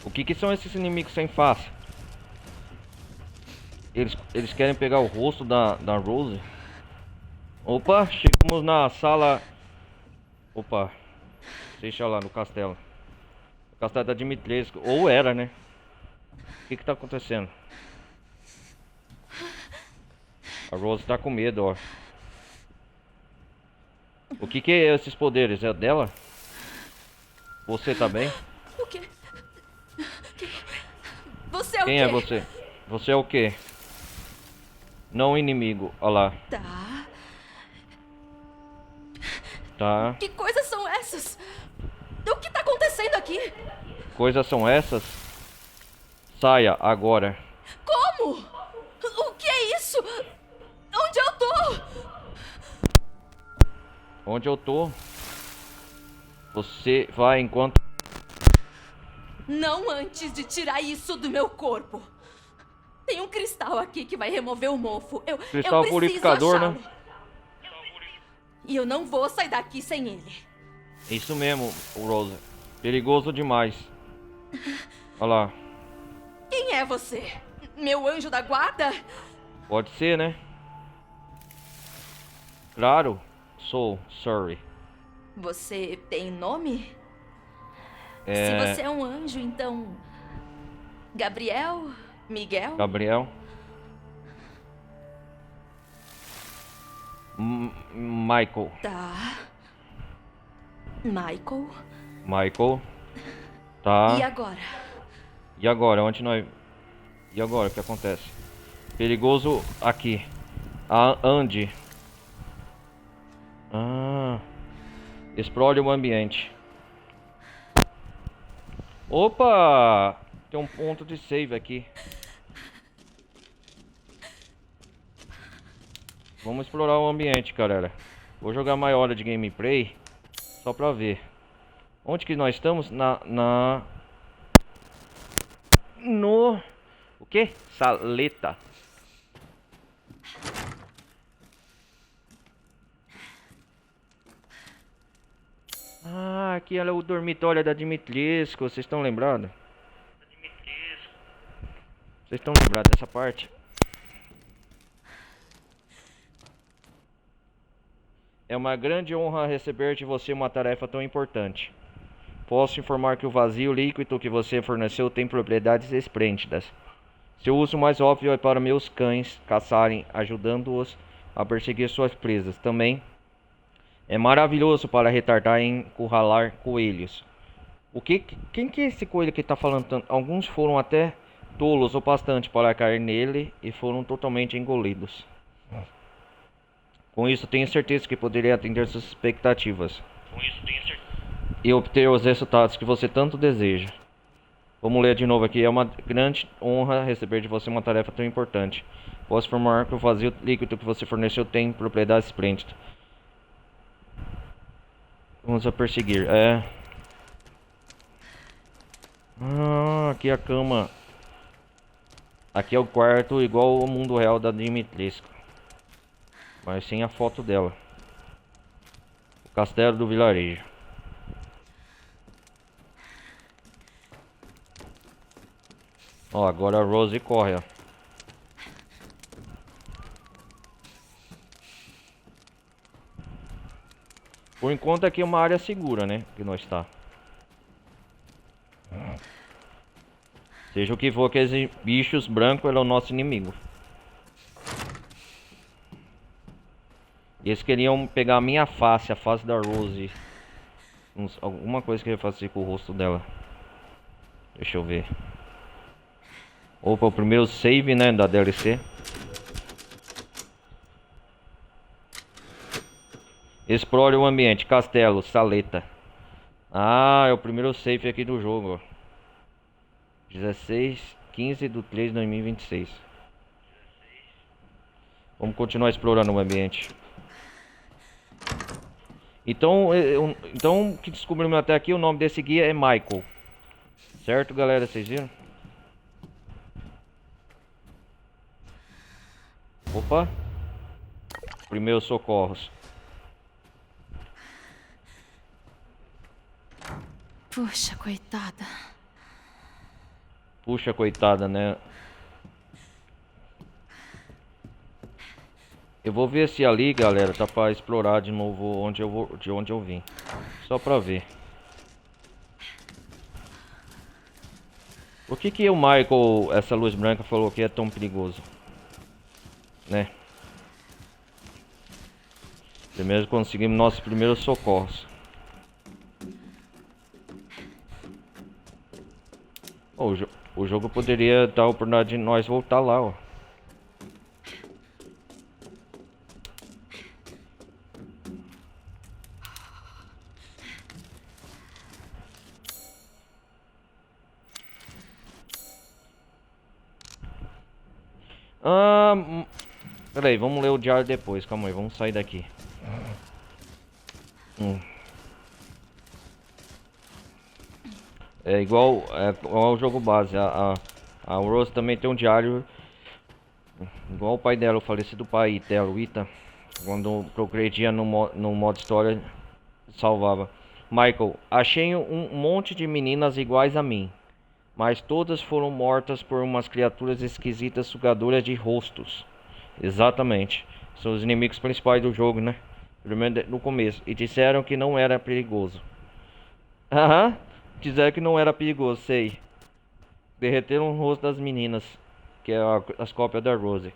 Speaker 1: O que que são esses inimigos sem face? Eles querem pegar o rosto da Rose. Opa, chegamos na sala. Opa, deixa lá no castelo. O castelo da Dimitrescu. Ou era, né? O que que tá acontecendo? A Rose tá com medo, ó. O que que é esses poderes? É dela? Você tá bem?
Speaker 2: O quê? Você é o quê?
Speaker 1: Quem é você? Você é o quê? Não inimigo, ó lá.
Speaker 2: Tá.
Speaker 1: Tá.
Speaker 2: Que coisas são essas? O que tá acontecendo aqui?
Speaker 1: Coisas são essas? Saia agora.
Speaker 2: Como? O que é isso? Onde eu tô?
Speaker 1: Onde eu tô? Você vai enquanto...
Speaker 2: Não antes de tirar isso do meu corpo. Tem um cristal aqui que vai remover o mofo. Eu
Speaker 1: Cristal
Speaker 2: preciso
Speaker 1: purificador,
Speaker 2: achá-lo.
Speaker 1: né?
Speaker 2: E eu não vou sair daqui sem ele.
Speaker 1: Isso mesmo, Rosa. Perigoso demais. Olha lá.
Speaker 2: Quem é você? Meu anjo da guarda?
Speaker 1: Pode ser, né? Claro. Sou Sorry.
Speaker 2: Você tem nome?
Speaker 1: É...
Speaker 2: Se você é um anjo, então... Gabriel? Miguel?
Speaker 1: Gabriel. Michael.
Speaker 2: Tá. Michael?
Speaker 1: Michael. Tá.
Speaker 2: E agora?
Speaker 1: E agora? Onde nós... E agora? O que acontece? Perigoso aqui. Ande. Ah. Explore o ambiente. Opa! Tem um ponto de save aqui. Vamos explorar o ambiente, galera. Vou jogar mais hora de gameplay. Só pra ver. Onde que nós estamos? No... O que? Saleta. Ah, aqui é o dormitório da Dimitrescu. Vocês estão lembrados? Vocês estão lembrados dessa parte? É uma grande honra receber de você uma tarefa tão importante. Posso informar que o vazio líquido que você forneceu tem propriedades esplêndidas. Seu uso mais óbvio é para meus cães caçarem, ajudando-os a perseguir suas presas. Também é maravilhoso para retardar e encurralar coelhos. Quem que é esse coelho que está falando tanto? Alguns foram até tolos o bastante para cair nele e foram totalmente engolidos. Com isso, tenho certeza que poderia atender suas expectativas e obter os resultados que você tanto deseja. Vamos ler de novo aqui. É uma grande honra receber de você uma tarefa tão importante. Posso informar que o vazio líquido que você forneceu tem propriedades esplêndidas. Vamos a perseguir. Aqui é a cama. Aqui é o quarto igual ao mundo real da Dimitrescu, mas sem a foto dela. O castelo do vilarejo. Ó, agora a Rose corre, ó. Por enquanto aqui é uma área segura, né? Que nós está. Seja o que for, aqueles bichos brancos é o nosso inimigo. E eles queriam pegar a minha face, a face da Rose. Alguma coisa que eu ia fazer com o rosto dela. Deixa eu ver. Opa, o primeiro save, né, da DLC. Explore o ambiente, castelo, saleta. Ah, é o primeiro save aqui do jogo, ó. 16/15/3/2026. Vamos continuar explorando o ambiente. Então, o que descobrimos até aqui, o nome desse guia é Michael. Certo, galera? Vocês viram? Opa. Primeiros socorros.
Speaker 2: Puxa, coitada.
Speaker 1: Puxa, coitada, né? Eu vou ver se ali, galera, tá pra explorar de novo de onde eu vim. Só pra ver. Por que o Michael, essa luz branca, falou que é tão perigoso? Né? Primeiro conseguimos nossos primeiros socorros. O jogo poderia dar a oportunidade de nós voltar lá, ó. Peraí, vamos ler o diário depois. Calma aí, vamos sair daqui. É igual ao jogo base. A Rose também tem um diário igual o pai dela, o falecido pai dela, o Ita. Quando progredia no modo história, salvava. Michael, achei um monte de meninas iguais a mim, mas todas foram mortas por umas criaturas esquisitas sugadoras de rostos. Exatamente. São os inimigos principais do jogo, né? Primeiro no começo. E disseram que não era perigoso. Aham. Disseram que não era perigoso, sei. Derreteram o rosto das meninas, que é as cópias da Rose.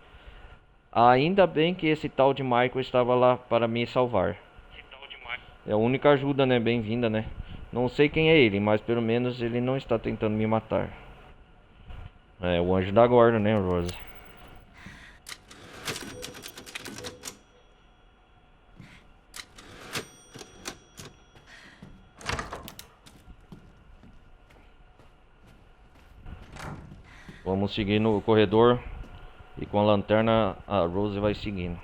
Speaker 1: Ainda bem que esse tal de Michael estava lá para me salvar. É a única ajuda, né? Bem-vinda, né? Não sei quem é ele, mas pelo menos ele não está tentando me matar. É o anjo da guarda, né, Rose? Vamos seguir no corredor e com a lanterna a Rose vai seguindo.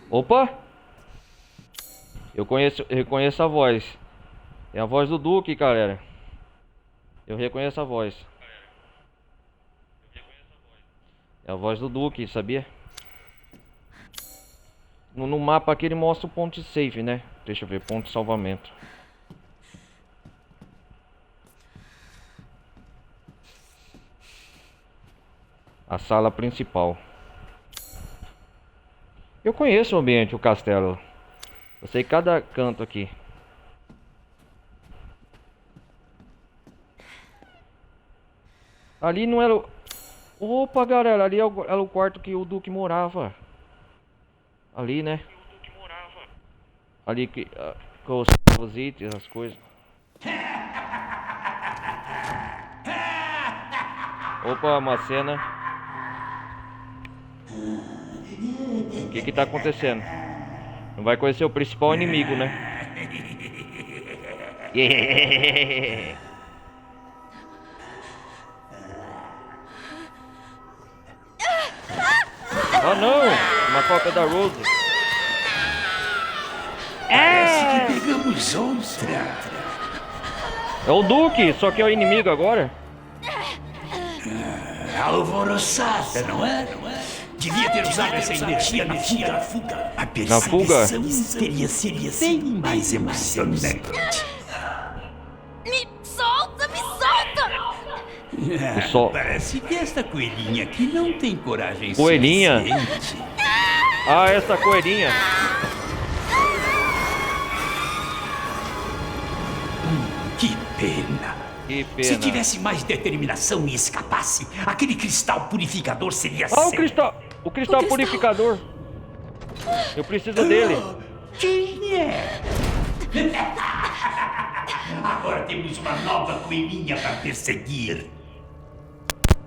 Speaker 1: Opa! Eu reconheço a voz. É a voz do Duque, galera. Eu reconheço a voz. É a voz do Duque, sabia? No mapa aqui ele mostra o ponto de save, né? Deixa eu ver, ponto de salvamento. A sala principal. Eu conheço o ambiente, o castelo. Eu sei cada canto aqui. Ali não era o... Opa, galera, ali era o quarto que o Duque morava. Ali, né? Ali que... com os itens, as coisas. Opa, uma cena. O que tá acontecendo? Não vai conhecer o principal inimigo, né? Yeah. Ah não! Uma cópia da Rose.
Speaker 6: Parece que pegamos outra.
Speaker 1: É o Duque, só que é o inimigo agora.
Speaker 6: Alvoroçada, não é? Devia ter usado essa energia na fuga. A
Speaker 1: Na fuga?
Speaker 6: perseguição teria sido bem mais emocionante.
Speaker 2: Me solta, me solta!
Speaker 1: Só...
Speaker 6: Parece que esta coelhinha aqui não tem coragem
Speaker 1: Coelhinha?
Speaker 6: suficiente.
Speaker 1: Ah, essa coelhinha.
Speaker 6: Que pena.
Speaker 1: Que pena.
Speaker 6: Se tivesse mais determinação e escapasse, aquele cristal purificador seria
Speaker 1: Ah, o
Speaker 6: seu.
Speaker 1: cristal! O cristal purificador. Eu preciso dele.
Speaker 6: Quem é? Agora temos uma nova coelhinha para perseguir.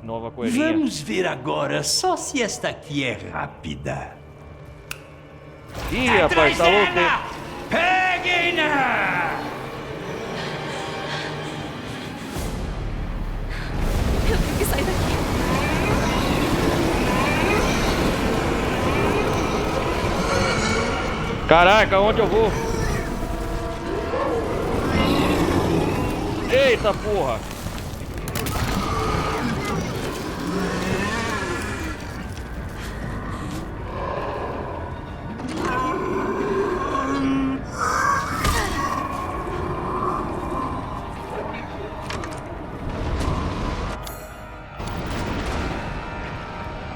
Speaker 1: Nova coelhinha.
Speaker 6: Vamos ver agora só se esta aqui é rápida.
Speaker 1: Ih, rapaz, tá louco.
Speaker 6: Peguem-na!
Speaker 2: Eu tenho que sair daqui.
Speaker 1: Caraca, onde eu vou? Eita porra!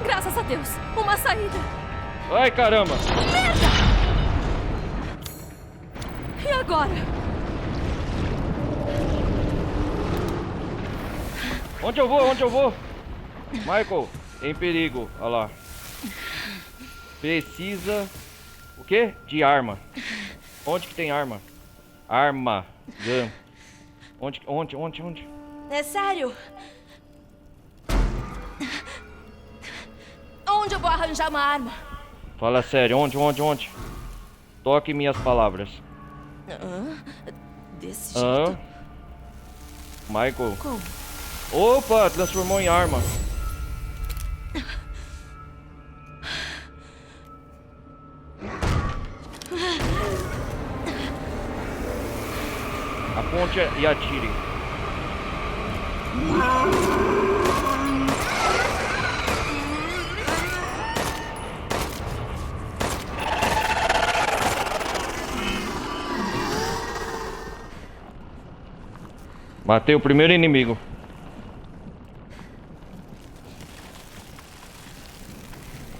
Speaker 2: Graças a Deus, uma saída.
Speaker 1: Ai, caramba!
Speaker 2: E agora?
Speaker 1: Onde eu vou? Onde eu vou? Michael, em perigo. Olha lá. Precisa... O quê? De arma. Onde que tem arma? Arma. Gun. Onde?
Speaker 2: É sério? Onde eu vou arranjar uma arma?
Speaker 1: Fala sério. Onde? Toque minhas palavras.
Speaker 2: Desse jeito?
Speaker 1: Michael.
Speaker 2: Como?
Speaker 1: Opa, transformou em arma. Aponte e atire. Matei o primeiro inimigo.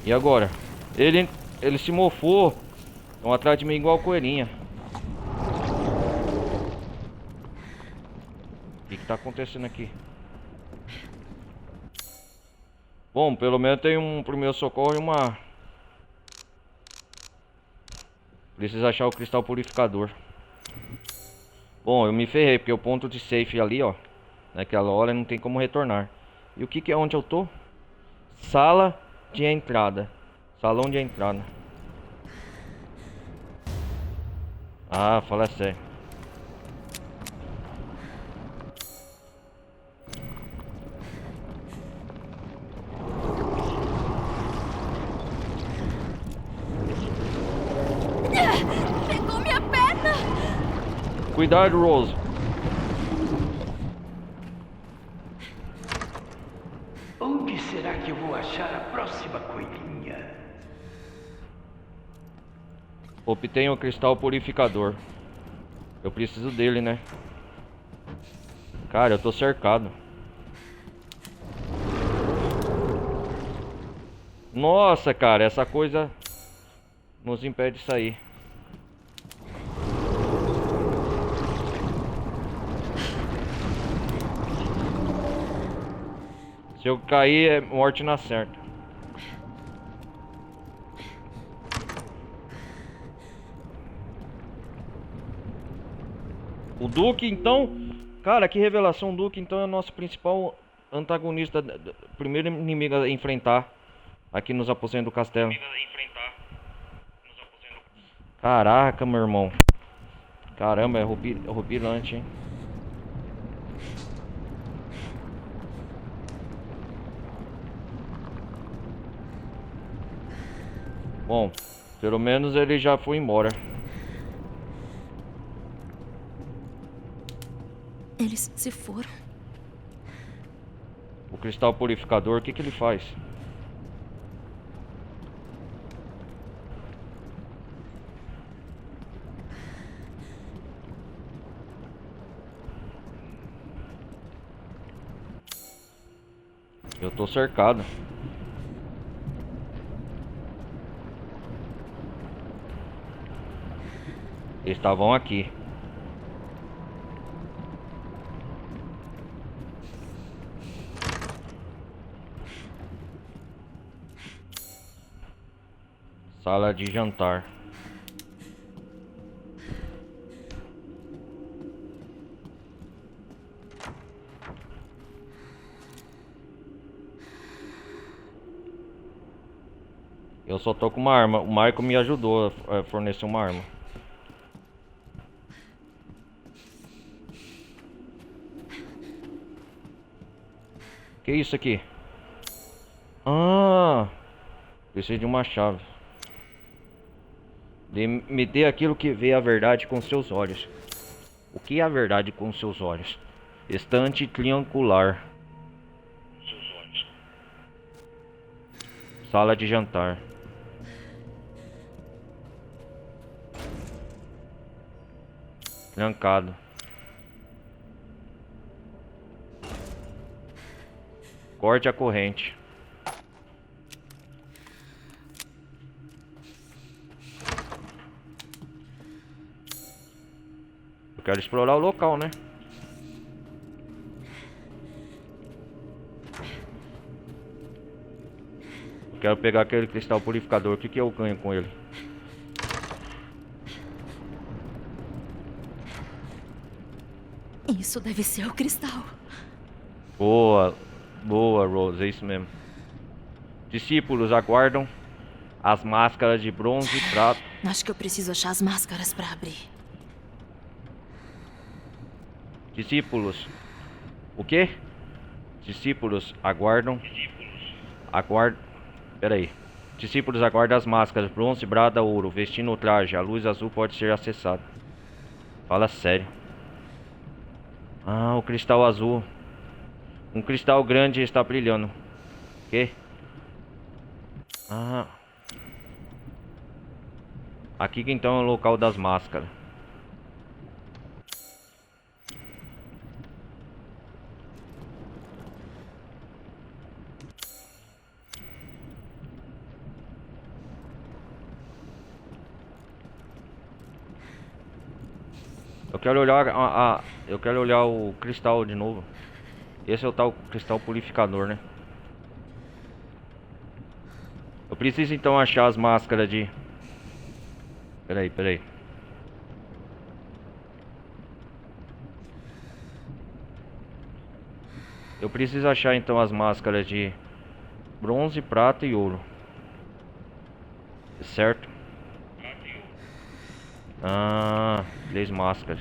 Speaker 1: E agora? Ele se mofou. Estão atrás de mim igual coelhinha. O que tá acontecendo aqui? Bom, pelo menos tem um primeiro socorro e uma... Preciso achar o cristal purificador. Bom, eu me ferrei, porque o ponto de safe ali, ó, naquela hora não tem como retornar. E o que é onde eu tô? Sala de entrada. Salão de entrada. Ah, fala sério.
Speaker 2: Pegou minha perna!
Speaker 1: Cuidado, Rose.
Speaker 6: Onde será que eu vou achar a próxima coelhinha?
Speaker 1: Obtenha o cristal purificador. Eu preciso dele, né? Cara, eu tô cercado. Nossa, cara, essa coisa nos impede de sair. Se eu cair, é morte na certa. O Duque, então... Cara, que revelação. O Duque, então, é o nosso principal antagonista. Primeiro inimigo a enfrentar aqui nos aposentos do castelo. Caraca, meu irmão. Caramba, é horripilante, hein? Bom, pelo menos ele já foi embora.
Speaker 2: Eles se foram.
Speaker 1: O cristal purificador, o que que ele faz? Eu tô cercado. Eles estavam aqui. Sala de jantar. Eu só tô com uma arma. O Michael me ajudou a fornecer uma arma. Que isso aqui? Ah, preciso de uma chave. Me dê aquilo que vê a verdade com seus olhos. O que é a verdade com seus olhos? Estante triangular. Sala de jantar. Trancado. Corte a corrente. Eu quero explorar o local, né? Eu quero pegar aquele cristal purificador. O que que eu ganho com ele?
Speaker 2: Isso deve ser o cristal.
Speaker 1: Boa, boa, Rose, é isso mesmo. Discípulos aguardam as máscaras de bronze e prata.
Speaker 2: Acho que eu preciso achar as máscaras pra abrir.
Speaker 1: Discípulos. O quê? Discípulos aguardam. Peraí. Discípulos aguardam as máscaras bronze, prata, ouro. Vestindo o traje, a luz azul pode ser acessada. Fala sério. Ah, o cristal azul. Um cristal grande está brilhando. Que? Ah. Aqui que então é o local das máscaras. Eu quero olhar eu quero olhar o cristal de novo. Esse é o tal cristal purificador, né? Eu preciso então achar as máscaras de... Peraí. Eu preciso achar então as máscaras de bronze, prata e ouro. Certo? Ah, 3 máscaras.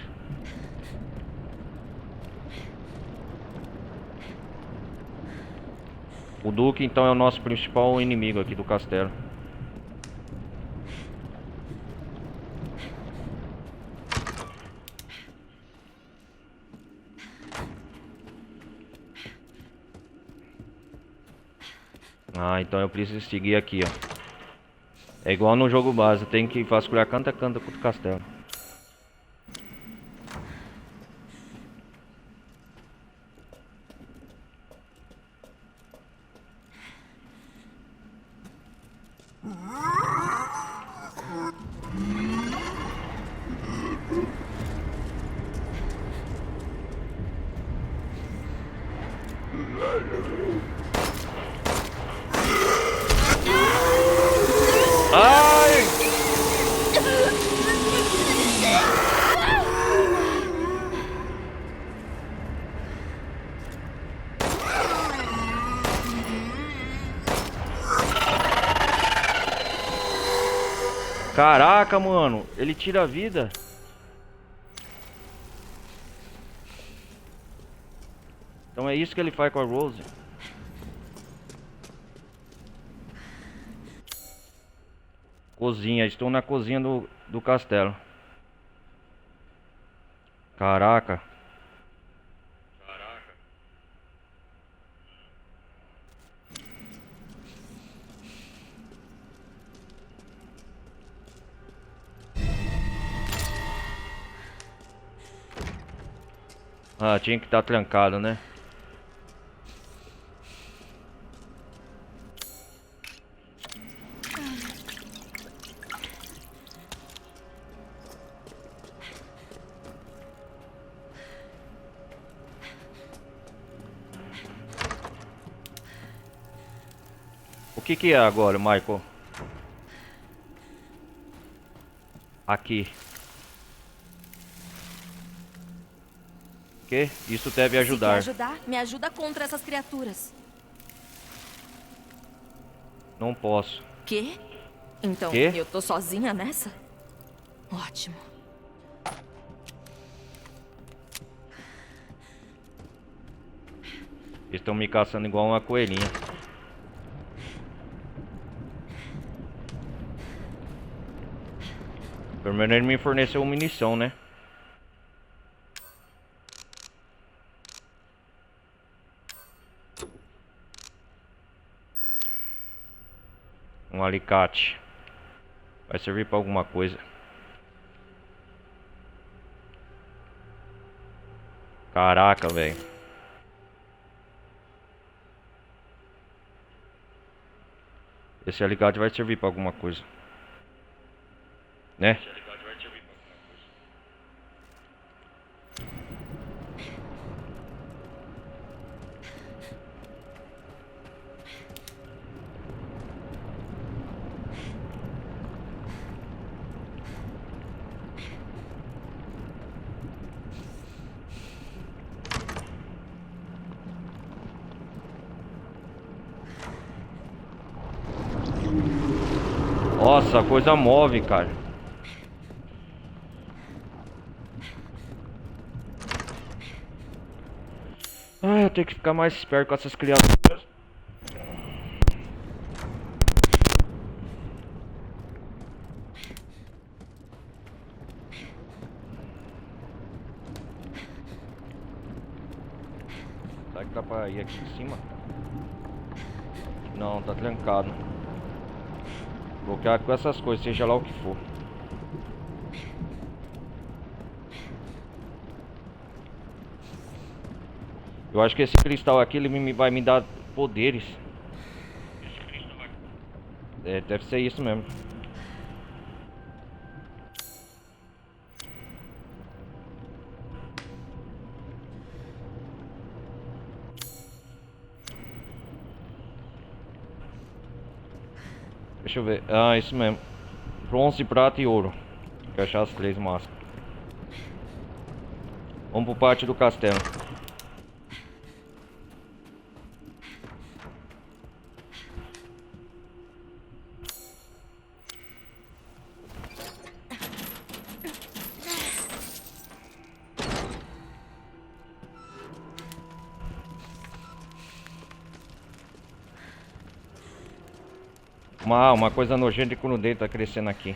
Speaker 1: O Duque então é o nosso principal inimigo aqui do castelo. Ah, então eu preciso seguir aqui, ó. É igual no jogo base, tem que vasculhar canto a canto do castelo. Ai! Caraca, mano, ele tira a vida. Então é isso que ele faz com a Rose. Cozinha, estou na cozinha do castelo. Caraca. Ah, tinha que estar trancado, né? O que é agora, Michael? Aqui. Que? Isso deve ajudar.
Speaker 2: Se quer ajudar, me ajuda contra essas criaturas.
Speaker 1: Não posso.
Speaker 2: Quê? Então,
Speaker 1: Quê?
Speaker 2: eu tô sozinha nessa? Ótimo.
Speaker 1: Eles estão me caçando igual uma coelhinha. Pelo menos ele me forneceu munição, né? Um alicate. Vai servir pra alguma coisa. Caraca, velho. Esse alicate vai servir pra alguma coisa. Né? Nossa, a coisa move, cara. Ah, eu tenho que ficar mais esperto com essas criaturas. Será que dá pra ir aqui em cima? Não, tá trancado. Bloquear com essas coisas, seja lá o que for. Eu acho que esse cristal aqui ele vai me dar poderes. É, deve ser isso mesmo. Deixa eu ver. Ah, isso mesmo. Bronze, prata e ouro. Quero achar as 3 máscaras. Vamos pro pátio do castelo. Uma coisa nojenta e crudenta tá crescendo aqui.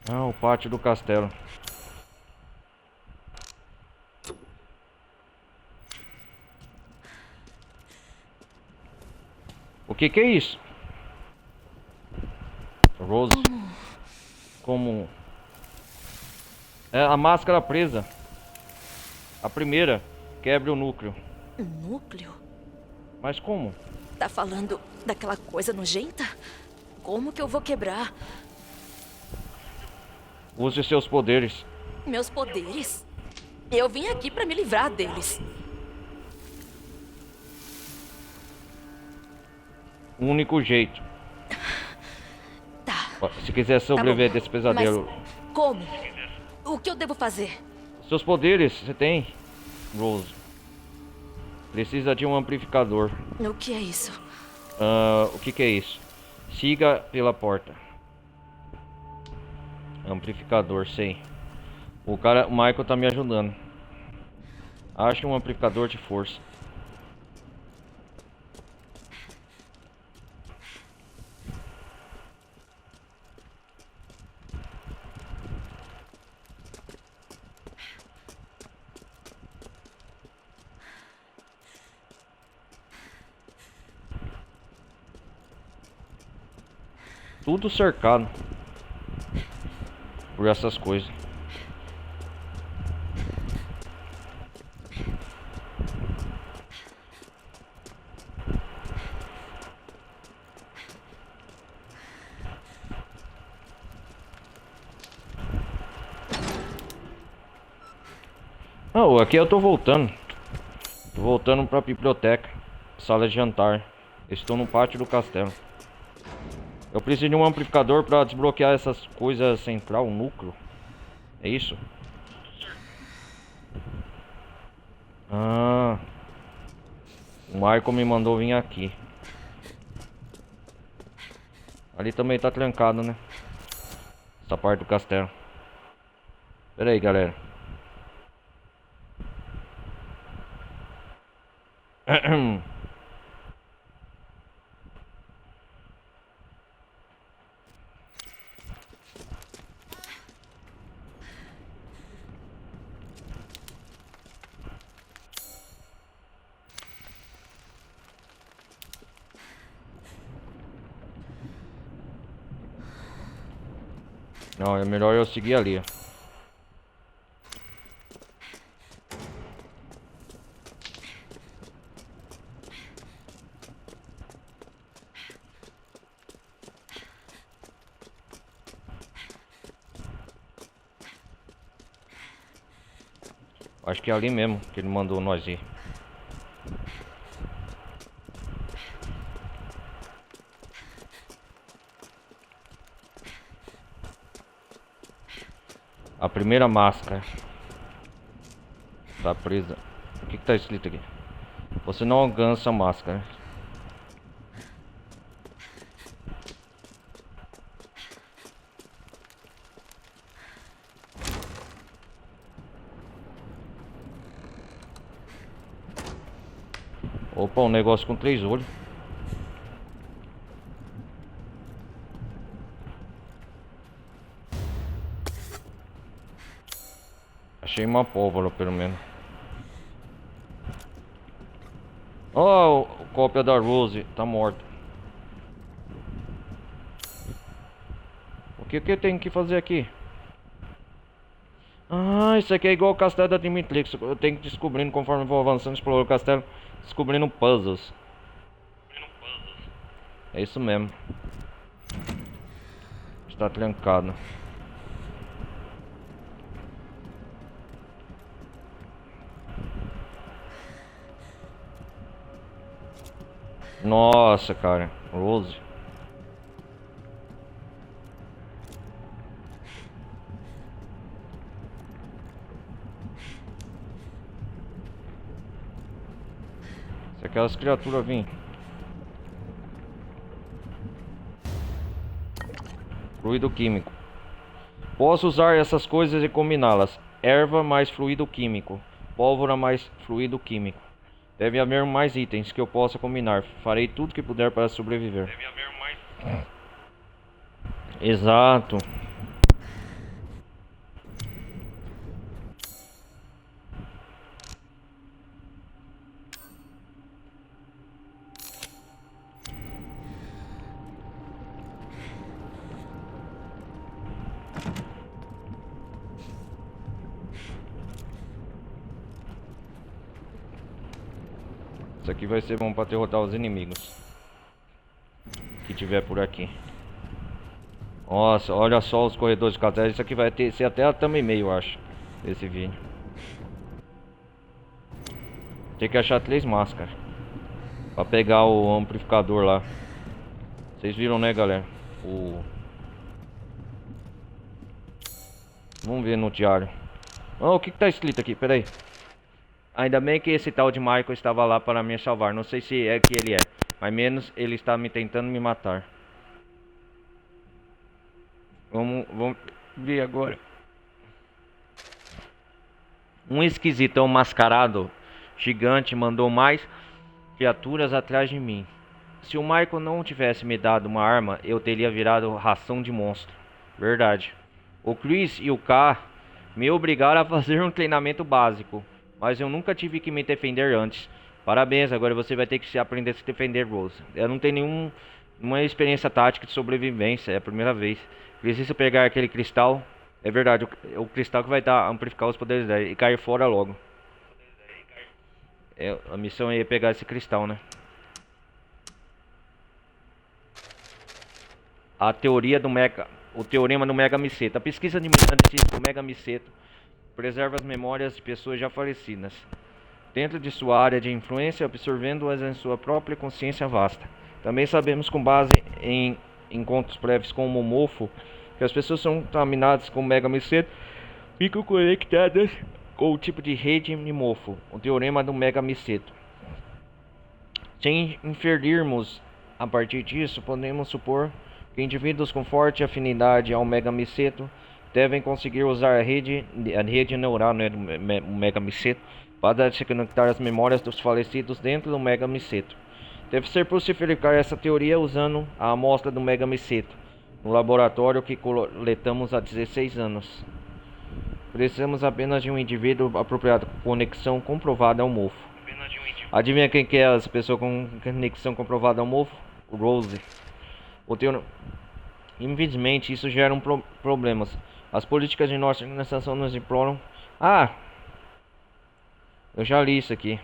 Speaker 1: Ah, o pátio do castelo. que é isso? Rose. Como? É a máscara presa. A primeira. Quebre o núcleo.
Speaker 2: Núcleo?
Speaker 1: Mas como?
Speaker 2: Tá falando daquela coisa nojenta? Como que eu vou quebrar?
Speaker 1: Use seus poderes.
Speaker 2: Meus poderes? Eu vim aqui pra me livrar deles.
Speaker 1: O único jeito.
Speaker 2: Tá.
Speaker 1: Se quiser sobreviver desse pesadelo.
Speaker 2: Mas como? O que eu devo fazer?
Speaker 1: Seus poderes, você tem, Rose. Precisa de um amplificador.
Speaker 2: O que é isso?
Speaker 1: O que é isso? Siga pela porta. Amplificador, sei. O Michael tá me ajudando. Ache um amplificador de força. Tudo cercado por essas coisas. Aqui eu tô voltando. Tô voltando pra biblioteca. Sala de jantar. Estou no pátio do castelo. Eu preciso de um amplificador para desbloquear essas coisas central, o núcleo. É isso? Ah. O Michael me mandou vir aqui. Ali também tá trancado, né? Essa parte do castelo. Pera aí, galera. Não, é melhor eu seguir ali. Acho que é ali mesmo que ele mandou nós ir. A primeira máscara tá presa. O que tá escrito aqui? Você não alcança a máscara. Opa, um negócio com 3 olhos. Achei uma pólvora, pelo menos. Oh, cópia da Rose tá morta. O que eu tenho que fazer aqui? Ah, isso aqui é igual o castelo da Dimitrix. Eu tenho que ir descobrindo conforme vou avançando, explorando o castelo, descobrindo puzzles. É isso mesmo. Está trancado. Nossa, cara. Rose. Se aquelas criaturas virem. Fluido químico. Posso usar essas coisas e combiná-las. Erva mais fluido químico. Pólvora mais fluido químico. Deve haver mais itens que eu possa combinar. Farei tudo que puder para sobreviver. Deve haver mais. Exato. Isso aqui vai ser bom pra derrotar os inimigos que tiver por aqui. Nossa, olha só os corredores de caverna. Isso aqui vai ser até a thumb e meio, eu acho, esse vídeo. Tem que achar 3 máscaras pra pegar o amplificador lá. Vocês viram, né, galera? Vamos ver no diário. Oh, o que tá escrito aqui? Pera aí. Ainda bem que esse tal de Michael estava lá para me salvar. Não sei se é que ele é, mas menos ele está me tentando me matar. Vamos ver agora. Um esquisitão mascarado gigante mandou mais criaturas atrás de mim. Se o Michael não tivesse me dado uma arma, eu teria virado ração de monstro. Verdade. O Chris e o K me obrigaram a fazer um treinamento básico, mas eu nunca tive que me defender antes. Parabéns, agora você vai ter que aprender a se defender, Rose. Eu não tenho nenhuma experiência tática de sobrevivência, é a primeira vez. Preciso pegar aquele cristal. É verdade, o cristal que vai amplificar os poderes dela e cair fora logo. A missão é pegar esse cristal, né? A teoria do o teorema do Mega Miceto. A pesquisa de do Mega Miceto preserva as memórias de pessoas já falecidas dentro de sua área de influência, absorvendo-as em sua própria consciência vasta. Também sabemos, com base em encontros prévios com o Momofo, que as pessoas são contaminadas com o Mega Miceto ficam conectadas com o tipo de rede Mimofo, o teorema do Mega Miceto. Sem inferirmos a partir disso, podemos supor que indivíduos com forte afinidade ao Mega Miceto devem conseguir usar a rede neural, né, do Mega Miceto para se conectar às memórias dos falecidos dentro do Mega Miceto. Deve ser possível verificar essa teoria usando a amostra do Mega Miceto no laboratório que coletamos há 16 anos. Precisamos apenas de um indivíduo apropriado com conexão comprovada ao mofo. Adivinha quem que é essa pessoa com conexão comprovada ao mofo? O Rose. Infelizmente, isso gera problemas. As políticas de nossa organização nos imploram. Ah! Eu já li isso aqui.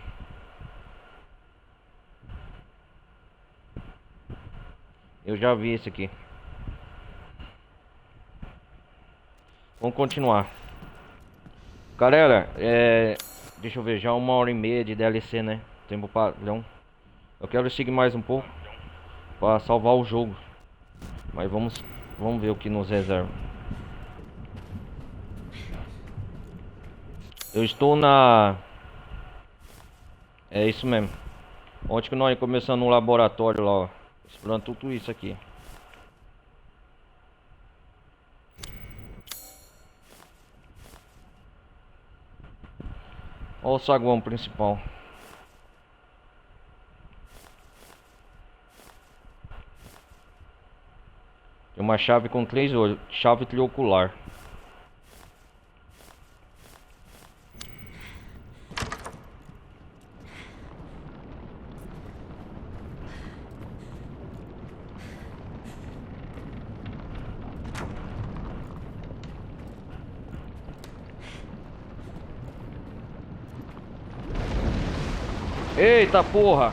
Speaker 1: Eu já vi isso aqui. Vamos continuar. Galera, deixa eu ver, já 1h30 de DLC, né? Tempo padrão. Eu quero seguir mais um pouco para salvar o jogo. Mas vamos ver o que nos reserva. Eu estou na... É isso mesmo. Ontem que nós começamos no laboratório lá, ó. Explorando tudo isso aqui. Olha o saguão principal. Tem uma chave com 3 olhos. Chave triocular. Eita porra!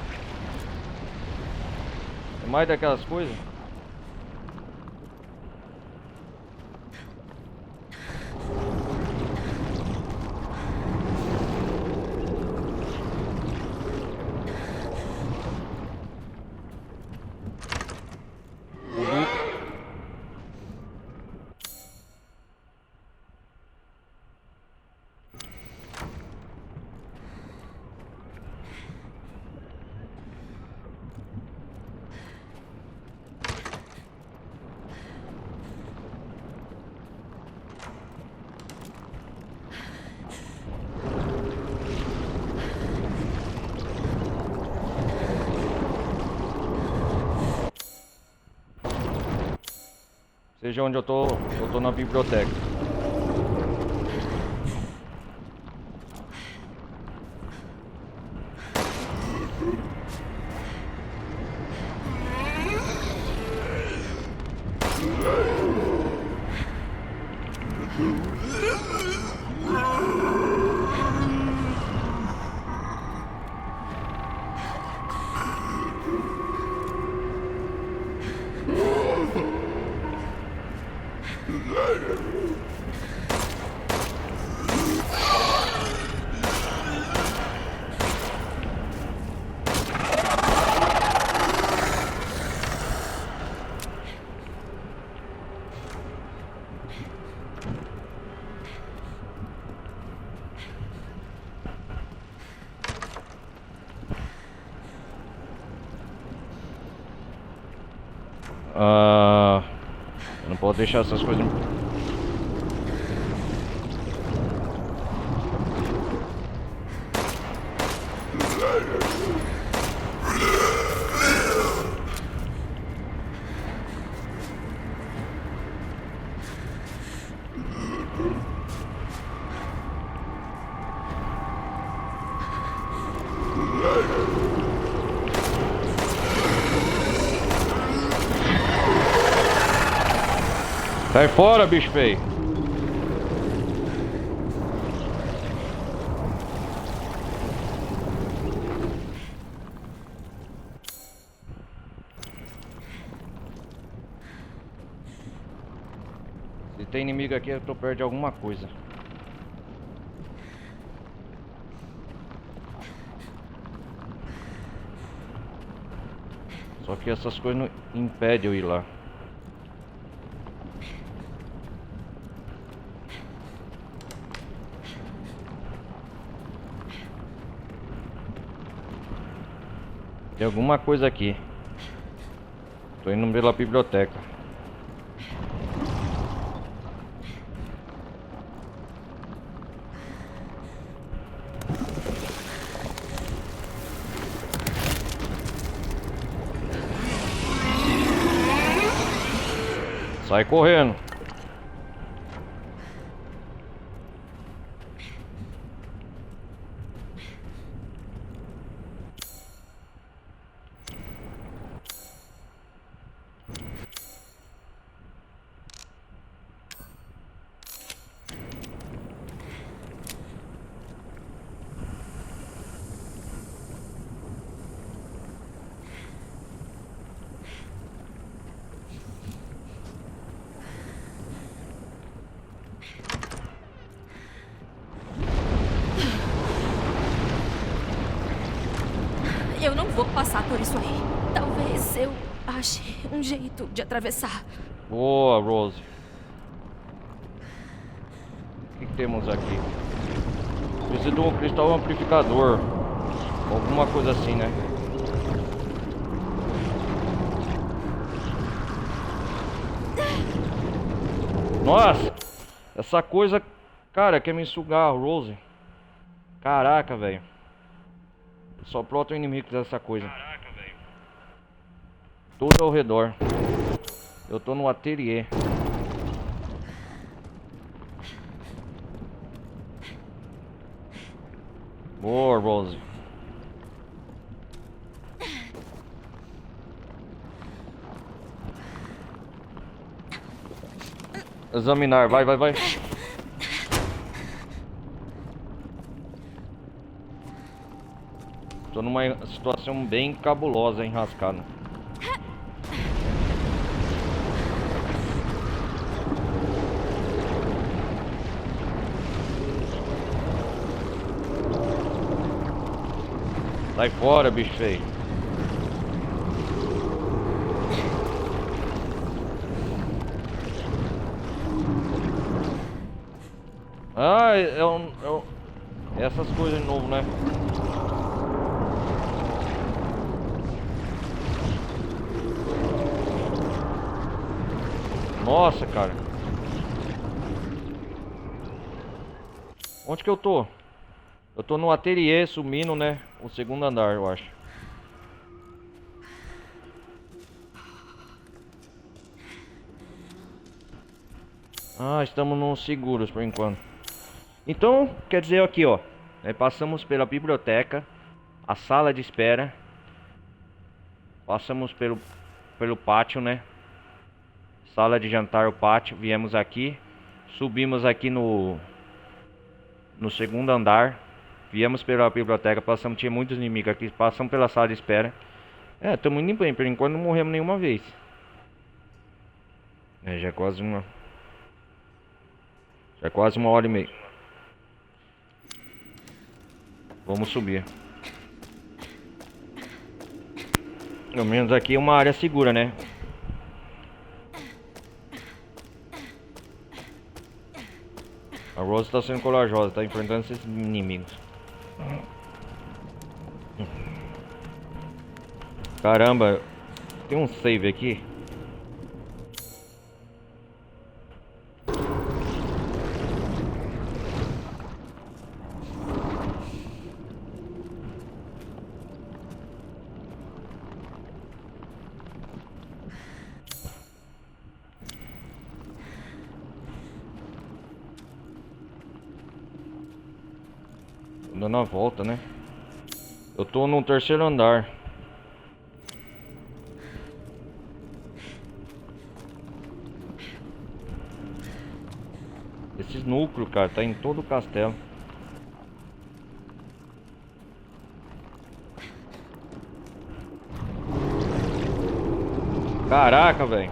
Speaker 1: É mais daquelas coisas? Seja onde eu tô na biblioteca. Eu não posso deixar essas coisas. Sai fora, bicho feio. Se tem inimigo aqui, eu tô perto de alguma coisa. Só que essas coisas não impedem eu ir lá. Tem alguma coisa aqui. Tô indo pela biblioteca. Sai correndo.
Speaker 2: Eu não vou passar por isso aí. Talvez eu ache um jeito de atravessar.
Speaker 1: Boa, Rose. O que temos aqui? Preciso de um cristal amplificador. Alguma coisa assim, né? Nossa! Essa coisa, cara, quer me sugar, Rose. Caraca, velho. Só plota o inimigo dessa coisa. Caraca, velho. Tudo ao redor. Eu tô no ateliê. Boa, Rose. Examinar, vai, vai, vai. Tô numa situação bem cabulosa, enrascada. Sai fora, bicho feio. Ah, essas coisas de novo, né? Nossa, cara. Onde que eu tô? Eu tô no ateliê subindo, né? O segundo andar, eu acho. Ah, estamos nos seguros por enquanto. Então, quer dizer aqui, ó. Passamos pela biblioteca, a sala de espera. Passamos pelo pátio, né? Sala de jantar, o pátio. Viemos aqui. Subimos aqui no segundo andar. Viemos pela biblioteca. Passamos, tinha muitos inimigos aqui. Passamos pela sala de espera. Estamos indo bem. Por enquanto não morremos nenhuma vez. Já é quase uma... Já é quase 1h30. Vamos subir. Pelo menos aqui é uma área segura, né? A Rose está sendo corajosa, está enfrentando esses inimigos. Caramba, tem um save aqui. Dando a volta, né? Eu tô no terceiro andar. Esses núcleos, cara, tá em todo o castelo. Caraca, velho.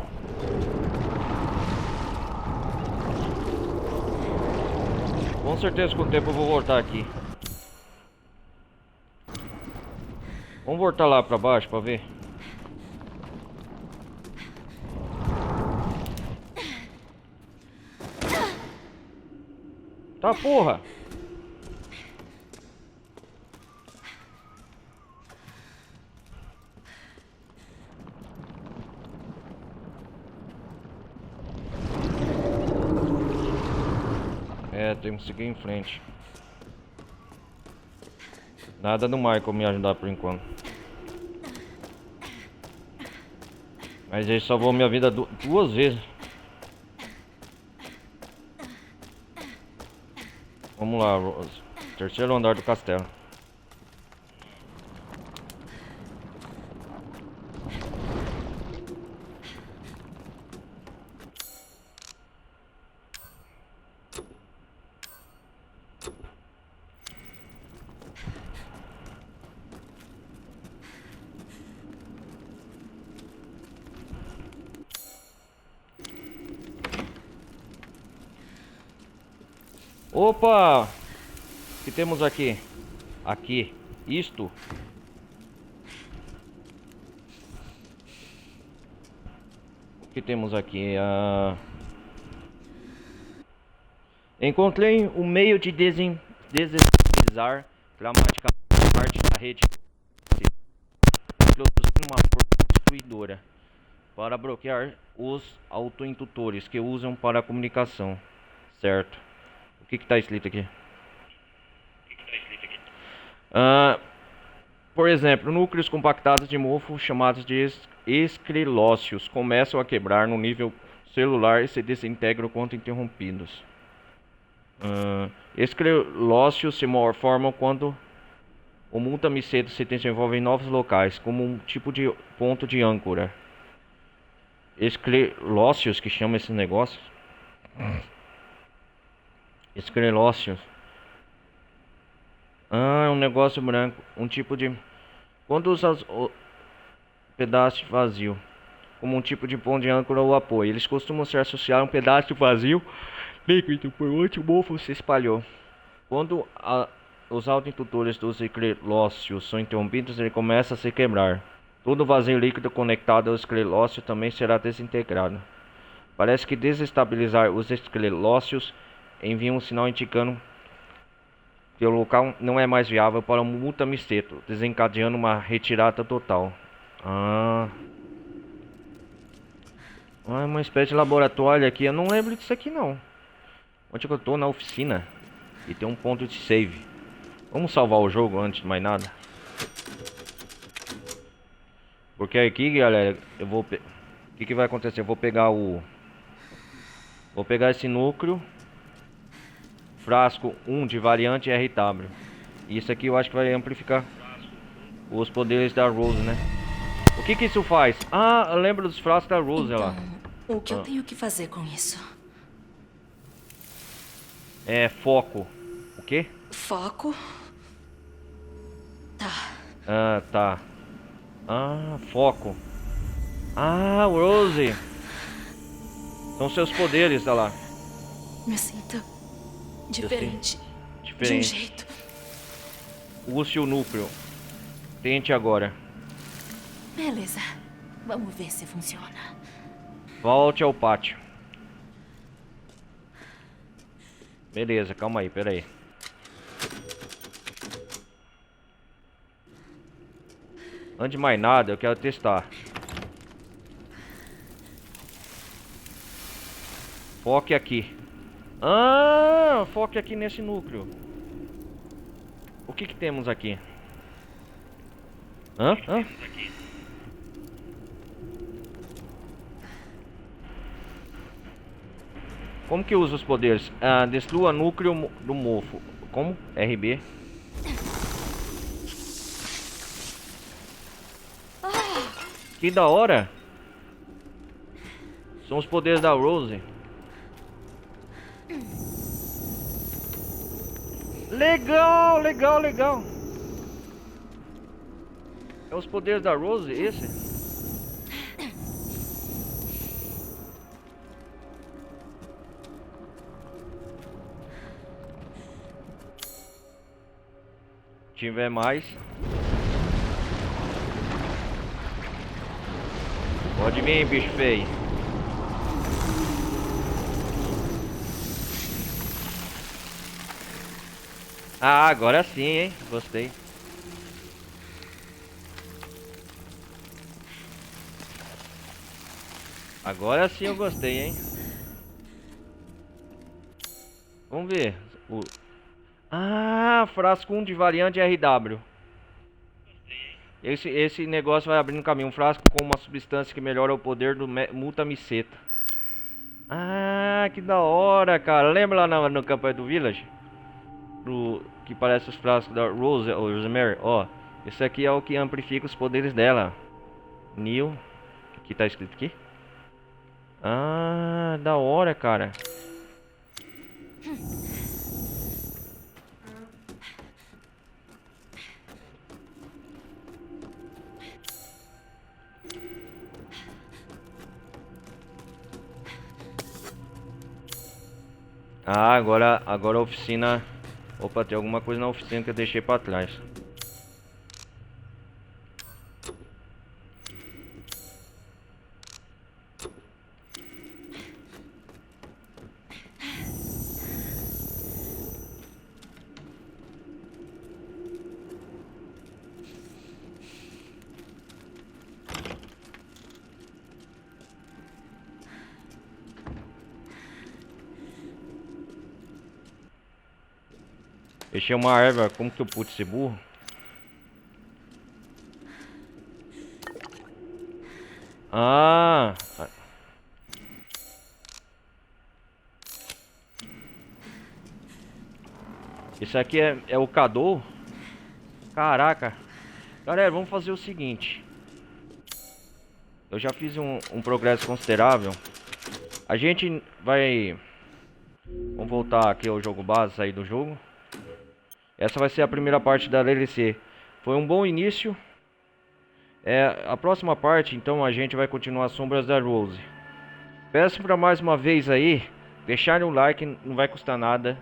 Speaker 1: Com certeza com o tempo eu vou voltar aqui. Vamos voltar lá pra baixo pra ver. Tá, porra. É, temos que seguir em frente. Nada do Michael me ajudar por enquanto. Mas ele salvou minha vida duas vezes. Vamos lá, Rose. Terceiro andar do castelo. Opa! O que temos aqui? Aqui. Isto. O que temos aqui? Encontrei um meio de desestabilizar dramaticamente parte da rede. Introduzindo uma força destruidora para bloquear os autointutores que usam para a comunicação. Certo. O que está escrito aqui? Por exemplo, núcleos compactados de mofo chamados de esclerócios começam a quebrar no nível celular e se desintegram quando interrompidos. Esclerócios se formam quando o multamiceto se desenvolve em novos locais, como um tipo de ponto de âncora. Esclerócios, que chama esse negócio? Esclerócios. É um negócio branco, um tipo de... Quando usa o pedaço vazio como um tipo de ponto de âncora ou apoio, eles costumam se associar a um pedaço vazio líquido por onde o mofo se espalhou. Quando os autointutores dos esclerócios são interrompidos, ele começa a se quebrar. Todo vazio líquido conectado ao esclerócio também será desintegrado. Parece que desestabilizar os esclerócios envia um sinal indicando que o local não é mais viável para o multamiceto, desencadeando uma retirada total. É uma espécie de laboratório aqui. Eu não lembro disso aqui não. Onde que eu tô? Na oficina. E tem um ponto de save. Vamos salvar o jogo antes de mais nada. Porque aqui, galera, eu vou... O que vai acontecer? Eu vou pegar o... Vou pegar esse núcleo. Frasco 1 de variante RW. E isso aqui eu acho que vai amplificar os poderes da Rose, né? O que isso faz? Eu lembro dos frascos da Rose lá.
Speaker 2: O que eu tenho que fazer com isso?
Speaker 1: É foco. O quê?
Speaker 2: Foco? Tá.
Speaker 1: Tá. Foco. Rose. São seus poderes, olha lá.
Speaker 2: Me sinto diferente. De um
Speaker 1: Diferente.
Speaker 2: jeito.
Speaker 1: Use o núcleo. Tente agora.
Speaker 2: Beleza. Vamos ver se funciona.
Speaker 1: Volte ao pátio. Beleza, calma aí, pera aí. Antes de mais nada, eu quero testar. Foque aqui. Foque aqui nesse núcleo. O que temos aqui? Como que usa os poderes? Destrua núcleo do mofo. Como? RB. Que da hora. São os poderes da Rose. Legal, legal, legal. É os poderes da Rose, esse? Se tiver mais. Pode vir, bicho feio. Ah, agora sim, hein? Gostei. Agora sim eu gostei, hein? Vamos ver. Ah, frasco 1 de variante RW. Esse negócio vai abrindo caminho. Um frasco com uma substância que melhora o poder do Mutamiceta. Ah, que da hora, cara. Lembra lá no campanha do Village? Que parece os frascos da Rose ou Rosemary. Ó, esse aqui é o que amplifica os poderes dela. Neil. O que tá escrito aqui? Ah, da hora, cara. Ah, agora a oficina. Opa, tem alguma coisa na oficina que eu deixei pra trás. Deixei uma erva, como que eu pude ser burro? Ah! Esse aqui é o Cadô? Caraca! Galera, vamos fazer o seguinte. Eu já fiz um progresso considerável. A gente vai... Vamos voltar aqui ao jogo base, sair do jogo. Essa vai ser a primeira parte da DLC. Foi um bom início. A próxima parte, então, a gente vai continuar as Sombras da Rose. Peço para mais uma vez aí, deixarem um like, não vai custar nada.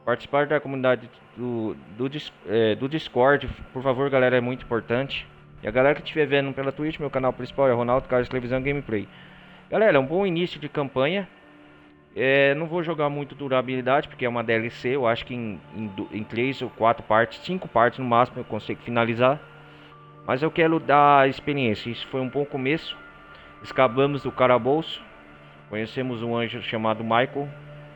Speaker 1: Participar da comunidade do Discord, por favor, galera, é muito importante. E a galera que estiver vendo pela Twitch, meu canal principal é Ronaldo Carlos Televisão Gameplay. Galera, é um bom início de campanha. Não vou jogar muito durabilidade, porque é uma DLC. Eu acho que em 3 ou 4 partes, 5 partes no máximo eu consigo finalizar. Mas eu quero dar experiência. Isso foi um bom começo. Escapamos do calabouço. Conhecemos um anjo chamado Michael.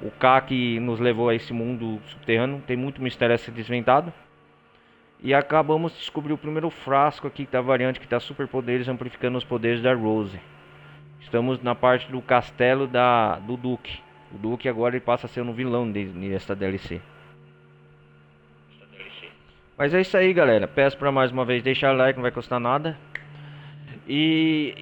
Speaker 1: O K que nos levou a esse mundo subterrâneo. Tem muito mistério a ser desvendado. E acabamos de descobrir o primeiro frasco aqui da variante que dá superpoderes, amplificando os poderes da Rose. Estamos na parte do castelo do Duque. O Duque agora ele passa a ser um vilão desta DLC. Mas é isso aí, galera. Peço para mais uma vez deixar like, não vai custar nada. E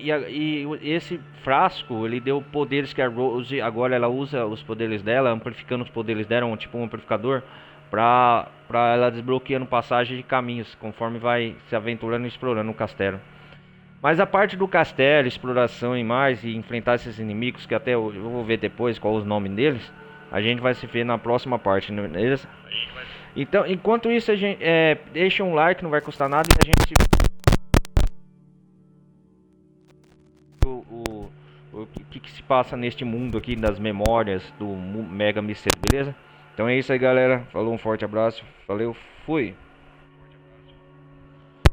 Speaker 1: esse frasco, ele deu poderes que a Rose agora ela usa os poderes dela, amplificando os poderes dela, tipo um amplificador, para ela desbloqueando passagem de caminhos, conforme vai se aventurando e explorando o castelo. Mas a parte do castelo, exploração e mais, e enfrentar esses inimigos, que até eu vou ver depois qual os nomes deles, a gente vai se ver na próxima parte, beleza? Então, enquanto isso, a gente deixa um like, não vai custar nada, e a gente se o que se passa neste mundo aqui das memórias do Mega Misterio, beleza? Então é isso aí, galera. Falou, um forte abraço. Valeu, fui!